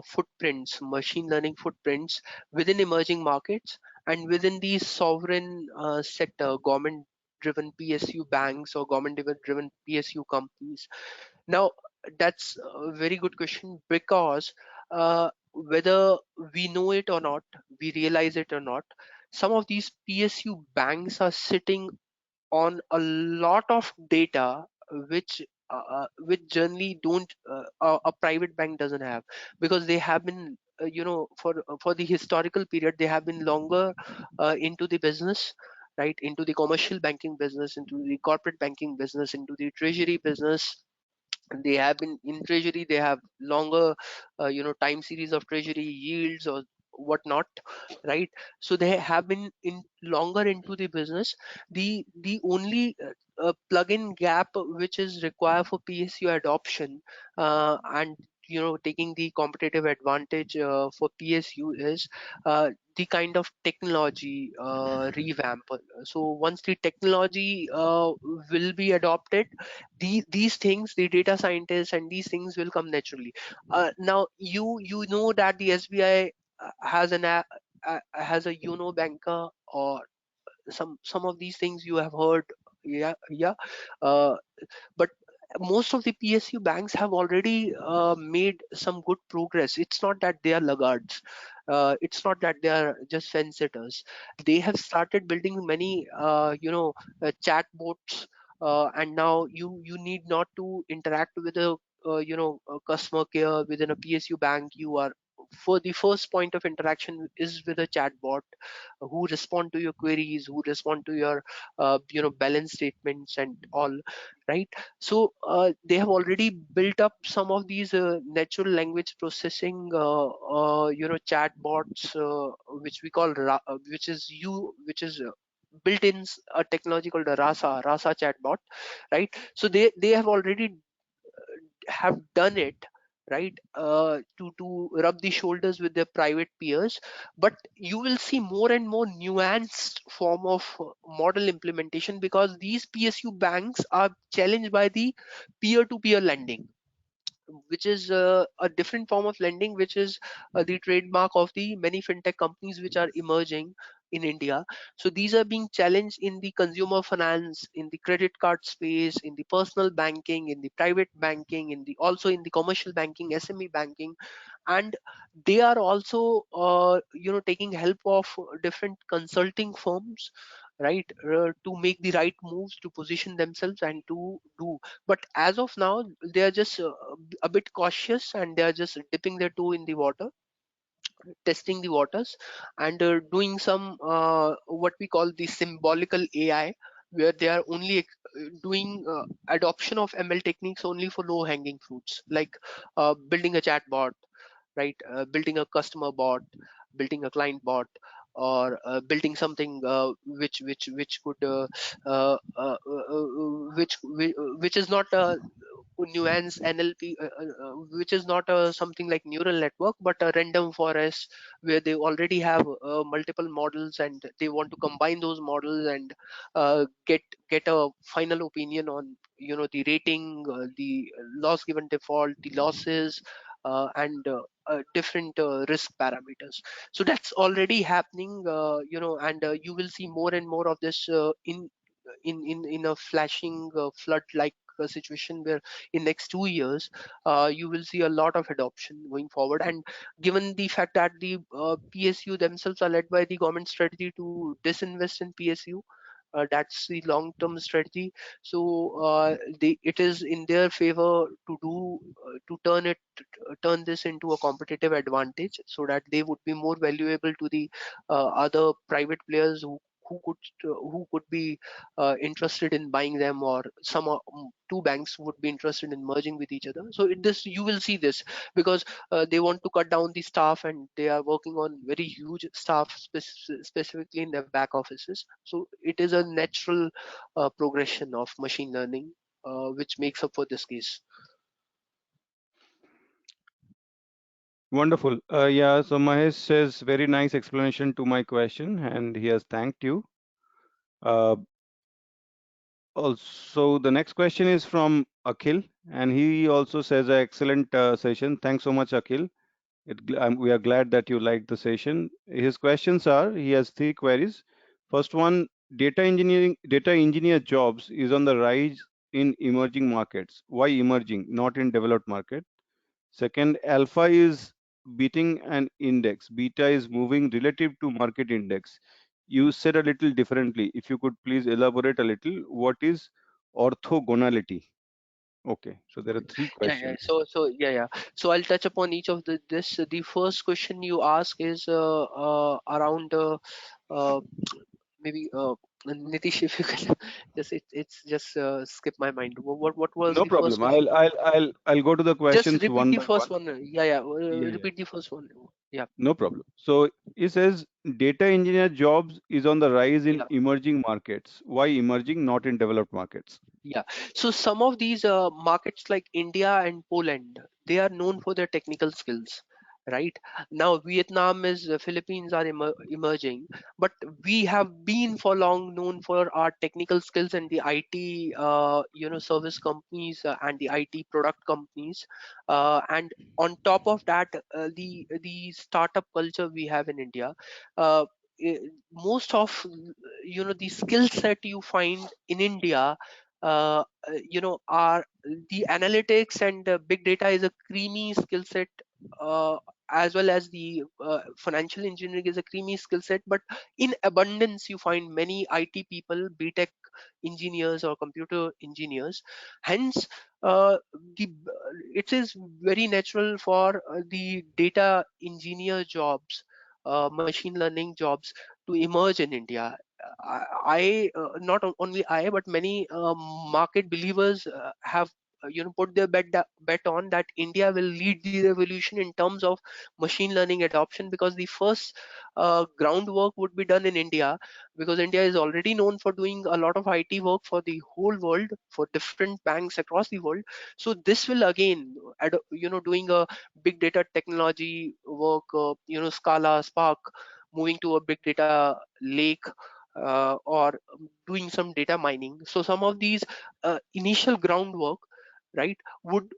footprints, machine learning footprints within emerging markets and within the sovereign sector, government driven PSU banks or government driven PSU companies. Now, that's a very good question, because whether we know it or not, we realize it or not, some of these PSU banks are sitting on a lot of data which generally don't a private bank doesn't have, because they have been for the historical period, they have been longer into the business, right, into the commercial banking business, into the corporate banking business, into the treasury business. They have been in treasury, they have longer time series of treasury yields or whatnot, right? So they have been in longer into the business. The only plug-in gap which is required for PSU adoption, and taking the competitive advantage for PSU is the kind of technology revamp. So once the technology will be adopted, these things, the data scientists and these things will come naturally. Now you know that the SBI has has a banker, or some of these things you have heard. Yeah, yeah. uh, but most of the PSU banks have already made some good progress. It's not that they are laggards. It's not that they are just fence sitters. They have started building many, chat bots, and now you need not to interact with a customer care within a PSU bank. You are for the first point of interaction is with a chatbot who respond to your queries, who respond to your balance statements and all, right? So they have already built up some of these natural language processing chatbots, which we call which is built in a technology called a rasa chatbot, right? So they have already have done it, right, to rub the shoulders with their private peers. But you will see more and more nuanced form of model implementation, because these PSU banks are challenged by the peer-to-peer lending, which is a different form of lending, which is the trademark of the many fintech companies which are emerging in India. So these are being challenged in the consumer finance, in the credit card space, in the personal banking, in the private banking, in the also in the commercial banking, SME banking. And they are also taking help of different consulting firms, right, to make the right moves, to position themselves and to do. But as of now, they are just a bit cautious, and they are just dipping their toe in the water, testing the waters, and doing some what we call the symbolical AI, where they are only doing adoption of ML techniques only for low hanging fruits, like building a chat bot, right, building a customer bot, building a client bot, or building something which could which is not a nuance NLP, which is not something like neural network, but a random forest, where they already have multiple models, and they want to combine those models and get a final opinion on the rating, the loss given default, the losses, and different risk parameters. So that's already happening, and you will see more and more of this in a flashing flood like situation, where in next 2 years you will see a lot of adoption going forward. And given the fact that the PSU themselves are led by the government strategy to disinvest in PSU, that's the long term strategy. So it is in their favor to do to turn this into a competitive advantage, so that they would be more valuable to the other private players who could be interested in buying them, or two banks would be interested in merging with each other. So this you will see this, because they want to cut down the staff, and they are working on very huge staff specifically in their back offices. So it is a natural progression of machine learning, which makes up for this case.
Wonderful. Yeah, so Mahesh says very nice explanation to my question, and he has thanked you. Uh, Also, the next question is from Akhil, and he also says excellent session. Thanks so much, Akhil. We are glad that you liked the session. His questions are, he has three queries. First one, data engineer jobs is on the rise in emerging markets. Why emerging, not in developed market? Second, alpha is beating an index. Beta is moving relative to market index. You said a little differently. If you could please elaborate a little, what is orthogonality? Okay, so there are three
Yeah.
questions.
So I'll touch upon each of this. The first question you ask is around uh, maybe Nitish, if you can it's just skip my mind. What was
No
the first
problem.
question?
I'll go to the
Just
questions
repeat
one
the
by
first
one.
one. Yeah.
Yeah, yeah.
Repeat the first one. Yeah.
No problem. So it says data engineer jobs is on the rise in
Yeah.
emerging markets. Why emerging, not in developed markets?
Yeah. So some of these markets like India and Poland, they are known for their technical skills, right? Now Vietnam is Philippines are emerging, but we have been for long known for our technical skills, and the IT, service companies, and the IT product companies, and on top of that, the startup culture we have in India. Uh, Most of the skill set you find in India, are the analytics and big data is a creamy skill set, uh, as well as the financial engineering is a creamy skill set, but in abundance you find many IT people, BTech engineers or computer engineers. Hence, the it is very natural for the data engineer jobs, machine learning jobs to emerge in India. Not only I, but many market believers have put their bet on that India will lead the revolution in terms of machine learning adoption, because the first groundwork would be done in India, because India is already known for doing a lot of IT work for the whole world, for different banks across the world. So this will again doing a big data technology work, Scala, Spark, moving to a big data lake, or doing some data mining. So some of these initial groundwork, right, would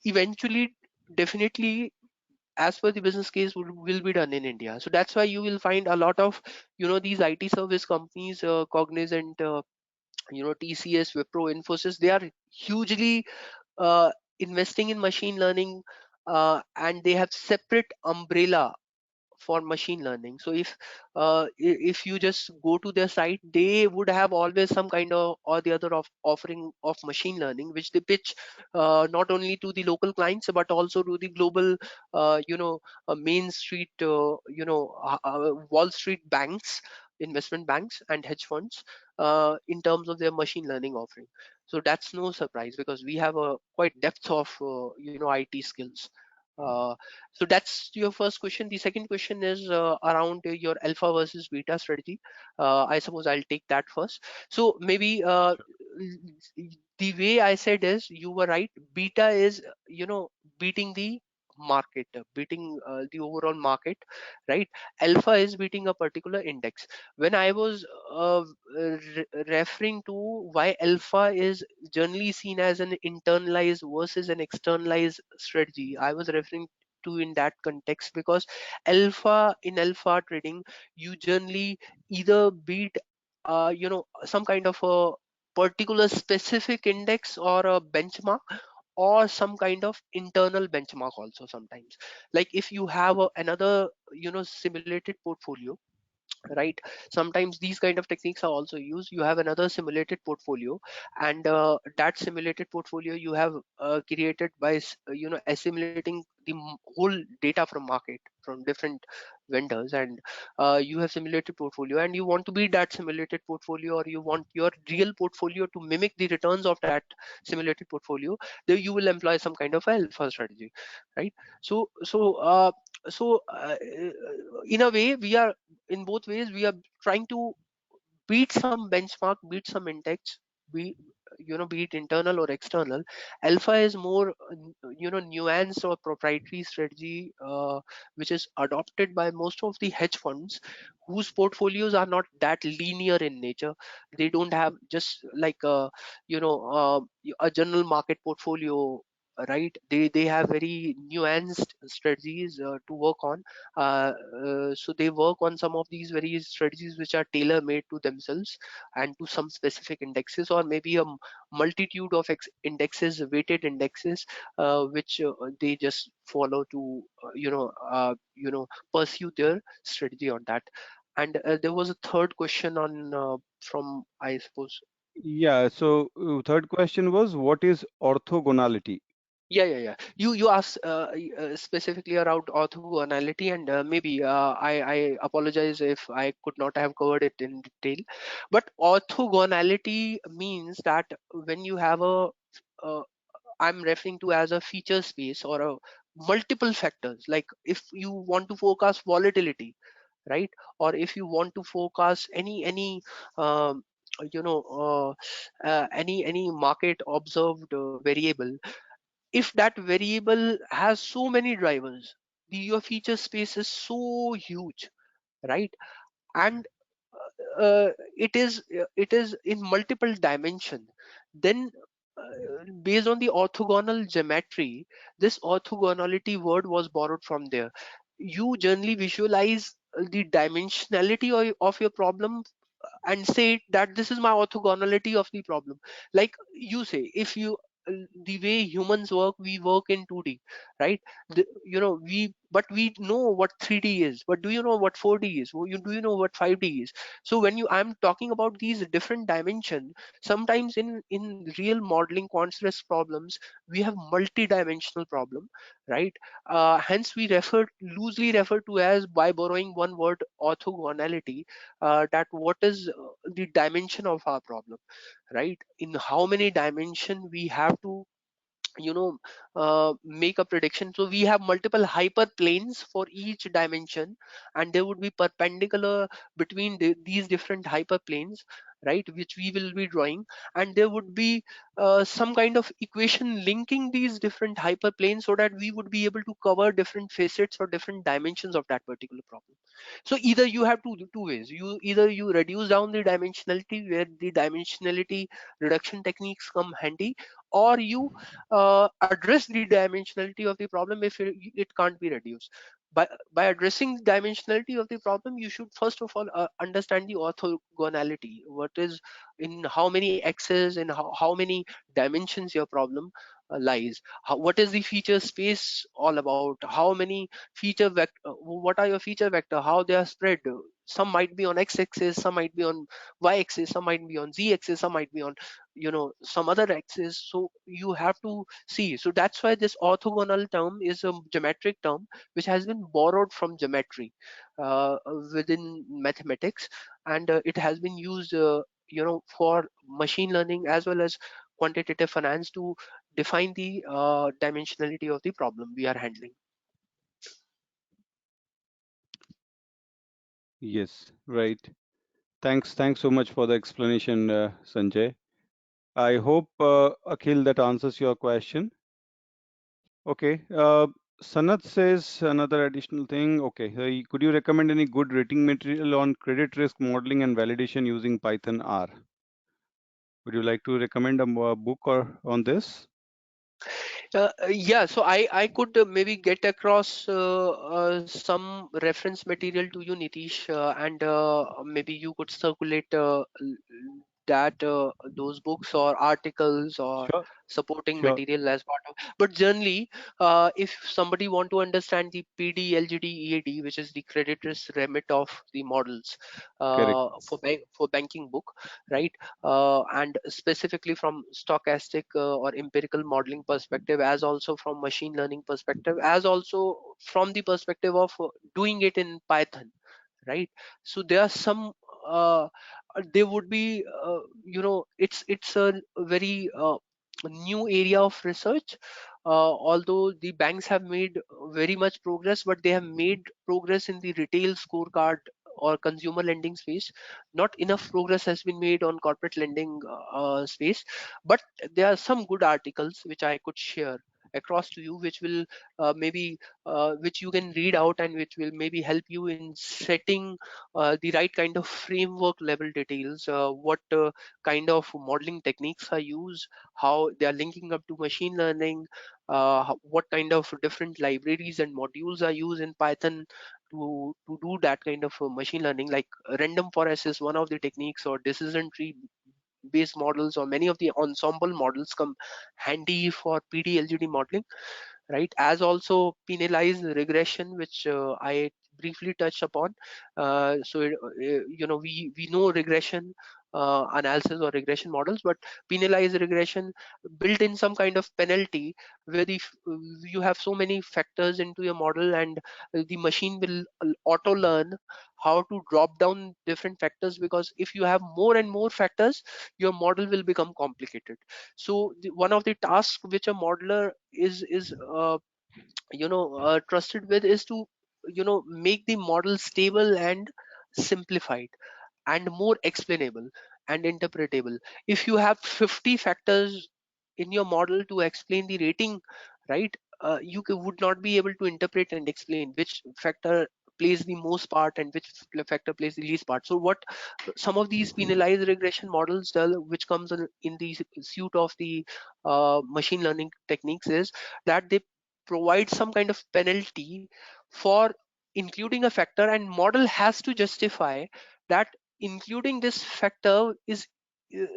eventually, definitely, as per the business case, will be done in India. So that's why you will find a lot of these IT service companies, Cognizant, TCS, Wipro, Infosys, they are hugely uh, investing in machine learning, and they have separate umbrella for machine learning. So if you just go to their site, they would have always some kind of or the other of offering of machine learning, which they pitch not only to the local clients but also to the global, main street, Wall Street banks, investment banks and hedge funds, in terms of their machine learning offering. So that's no surprise, because we have a quite depth of IT skills. uh, so that's your first question. The second question is around your alpha versus beta strategy. I suppose I'll take that first. So maybe the way I said is, you were right. Beta is beating the market, beating the overall market, right? Alpha is beating a particular index. When I was referring to why alpha is generally seen as an internalized versus an externalized strategy, I was referring to in that context, because alpha trading, you generally either beat some kind of a particular specific index or a benchmark, or some kind of internal benchmark also sometimes. Like if you have another simulated portfolio, right? Sometimes these kind of techniques are also used. You have another simulated portfolio, and that simulated portfolio you have created by assimilating the whole data from market, from different vendors, and you have simulated portfolio, and you want to be that simulated portfolio, or you want your real portfolio to mimic the returns of that simulated portfolio. Then you will employ some kind of alpha strategy, right? So in a way, we are, in both ways we are trying to beat some benchmark, beat some index, be be it internal or external. Alpha is more nuanced or proprietary strategy, which is adopted by most of the hedge funds, whose portfolios are not that linear in nature. They don't have just like a general market portfolio, right? They have very nuanced strategies to work on. So they work on some of these very strategies which are tailor made to themselves and to some specific indexes, or maybe a multitude of indexes, weighted indexes, which they just follow to pursue their strategy on that. And there was a third question on from, I suppose.
Yeah, so third question was, what is orthogonality?
Yeah. You asked specifically around orthogonality, and maybe I apologize if I could not have covered it in detail. But orthogonality means that when you have uh, I'm referring to as a feature space or a multiple factors. Like if you want to forecast volatility, right? Or if you want to forecast any um, you know any market observed variable, if that variable has so many drivers, your feature space is so huge, right? And it is in multiple dimension. Then based on the orthogonal geometry, this orthogonality word was borrowed from there. You generally visualize the dimensionality of your problem and say that this is my orthogonality of the problem. Like you say, if you the way humans work, we work in 2D, right? We but we know what 3D is. But do you know what 4D is? Do you know what 5D is? So when I'm talking about these different dimensions, sometimes in real modeling quant stress problems, we have multi-dimensional problem, right? Hence we loosely refer to as, by borrowing one word, orthogonality, that what is the dimension of our problem, right? In how many dimension we have to you know make a prediction. So we have multiple hyperplanes for each dimension, and there would be perpendicular between these different hyperplanes, right, which we will be drawing. And there would be some kind of equation linking these different hyperplanes, so that we would be able to cover different facets or different dimensions of that particular problem. So either you have two ways. You reduce down the dimensionality, where the dimensionality reduction techniques come handy, or you address the dimensionality of the problem if it can't be reduced. By addressing the dimensionality of the problem, you should first of all understand the orthogonality. What is, in how many axes and how many dimensions your problem lies. What is the feature space all about? How many what are your feature vector, how they are spread? Some might be on x-axis, some might be on y-axis, some might be on z-axis, some might be on some other axis. So you have to see. So that's why this orthogonal term is a geometric term which has been borrowed from geometry within mathematics, and it has been used for machine learning as well as quantitative finance to define the dimensionality of the problem we are handling.
Yes, right. Thanks so much for the explanation, Sanjay. I hope, Akhil, that answers your question. Okay. Sanat says another additional thing. Okay. Could you recommend any good writing material on credit risk modeling and validation using Python R? Would you like to recommend a book or on this?
Yeah, so I could maybe get across some reference material to you, Nitish, and maybe you could circulate that those books or articles or
Sure,
supporting
sure.
material as part of. But generally, if somebody want to understand the PD, LGD, EAD, which is the credit risk remit of the models
Correct.
for banking book, right? And specifically from stochastic or empirical modeling perspective, as also from machine learning perspective, as also from the perspective of doing it in Python, right? So there are some there would be it's a very new area of research. Although the banks have made very much progress, but they have made progress in the retail scorecard or consumer lending space. Not enough progress has been made on corporate lending space. But there are some good articles which I could share across to you, which will maybe which you can read out, and which will maybe help you in setting the right kind of framework level details, what kind of modeling techniques are used, how they are linking up to machine learning, what kind of different libraries and modules are used in Python to do that kind of machine learning. Like random forest is one of the techniques, or decision tree based models, or many of the ensemble models come handy for PDLGD modeling, right? As also penalized regression, which I briefly touched upon. We know regression analysis or regression models, but penalized regression built in some kind of penalty, where you have so many factors into your model, and the machine will auto learn how to drop down different factors, because if you have more and more factors, your model will become complicated. So one of the tasks which a modeler is trusted with is to make the model stable and simplified and more explainable and interpretable. If you have 50 factors in your model to explain the rating, right, would not be able to interpret and explain which factor plays the most part and which factor plays the least part. So what some of these penalized regression models which comes in the suite of the machine learning techniques, is that they provide some kind of penalty for including a factor, and model has to justify that including this factor is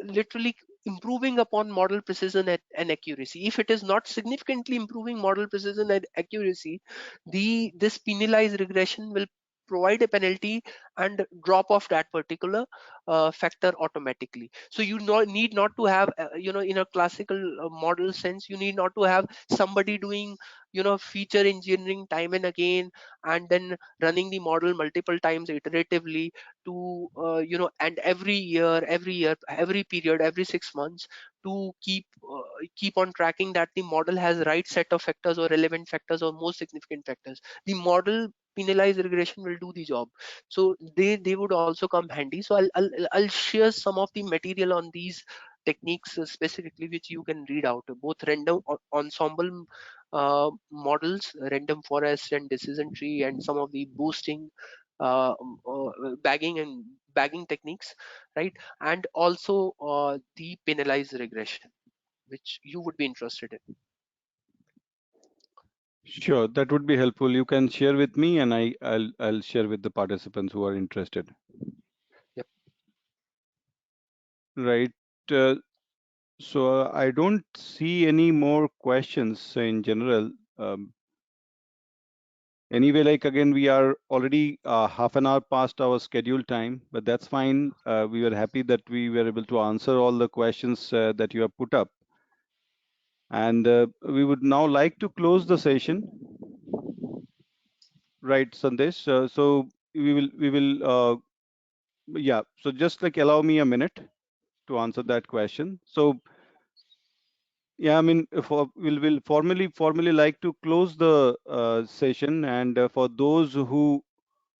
literally improving upon model precision and accuracy. If it is not significantly improving model precision and accuracy, this penalized regression will provide a penalty and drop off that particular factor automatically. So you need not to have in a classical model sense, you need not to have somebody doing feature engineering time and again, and then running the model multiple times iteratively to and every period, every 6 months, to keep on tracking that the model has right set of factors or relevant factors or most significant factors. The model penalized regression will do the job. So they would also come handy. So I'll share some of the material on these techniques specifically, which you can read out, both random ensemble models, random forest and decision tree, and some of the boosting, bagging techniques, right? And also the penalized regression, which you would be interested in.
Sure, that would be helpful. You can share with me, and I'll share with the participants who are interested.
Yep.
Right. Uh, so I don't see any more questions in general. Anyway, like again, we are already half an hour past our scheduled time, but that's fine. We were happy that we were able to answer all the questions that you have put up. And we would now like to close the session. Right, Sandesh. So yeah. So just like allow me a minute to answer that question. So yeah, I mean, we'll formally like to close the session, and for those who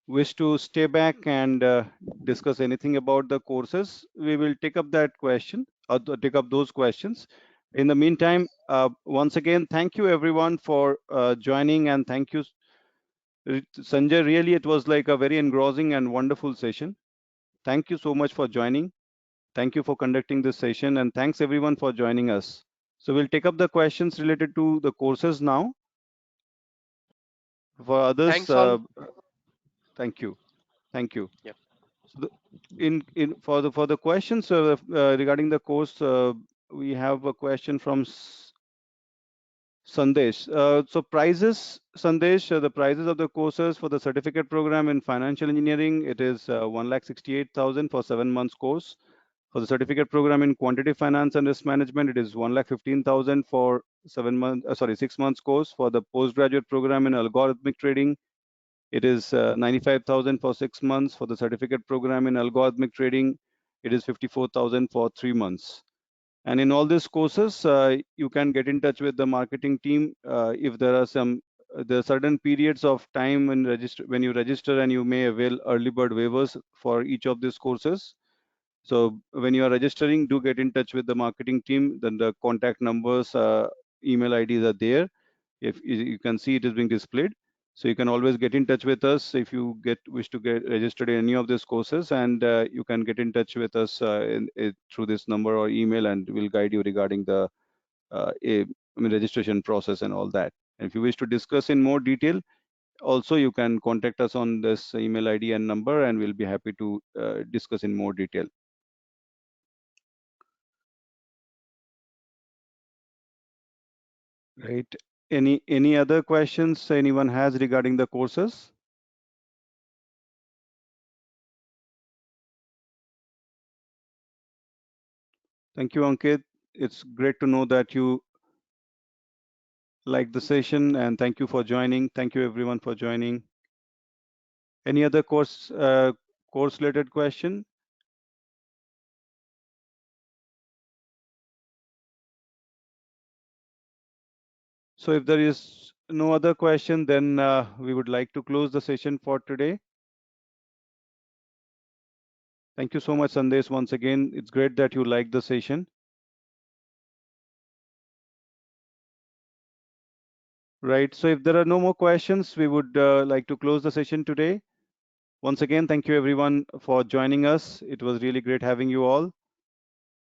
wish to stay back and discuss anything about the courses, we will take up that question or take up those questions. In the meantime, once again, thank you everyone for joining, and thank you, Sanjay. Really, it was like a very engrossing and wonderful session. Thank you so much for joining. Thank you for conducting this session, and thanks everyone for joining us. So we'll take up the questions related to the courses now. For others,
Thanks all.
thank you, thank you.
Yep.
So in for the questions regarding the course, we have a question from Sandesh. So prices, Sandesh, the prices of the courses for the certificate program in financial engineering, it is 1,68,000 for 7 months course. For the certificate program in quantitative finance and risk management, it is 1,15,000 for 7 months. Sorry, 6 months course. For the postgraduate program in algorithmic trading, it is 95,000 for 6 months. For the certificate program in algorithmic trading, it is 54,000 for 3 months. And in all these courses, you can get in touch with the marketing team if there are there are certain periods of time when you register, and you may avail early bird waivers for each of these courses. So when you are registering, do get in touch with the marketing team. Then the contact numbers, email IDs are there. If you can see, it is being displayed. So you can always get in touch with us if you wish to get registered in any of these courses, and you can get in touch with us through this number or email, and we'll guide you regarding the registration process and all that. And if you wish to discuss in more detail, also you can contact us on this email ID and number, and we'll be happy to discuss in more detail. Right. Any other questions anyone has regarding the courses? Thank you, Ankit. It's great to know that you like the session, and thank you for joining. Thank you everyone for joining. Any other course related question? So if there is no other question, then we would like to close the session for today. Thank you so much, Sandesh. Once again, it's great that you like the session. Right. So if there are no more questions, we would like to close the session today. Once again, thank you everyone for joining us. It was really great having you all.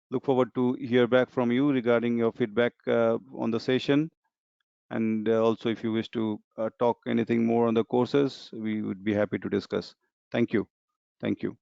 Look forward to hear back from you regarding your feedback on the session. And also, if you wish to talk anything more on the courses, we would be happy to discuss. Thank you. Thank you.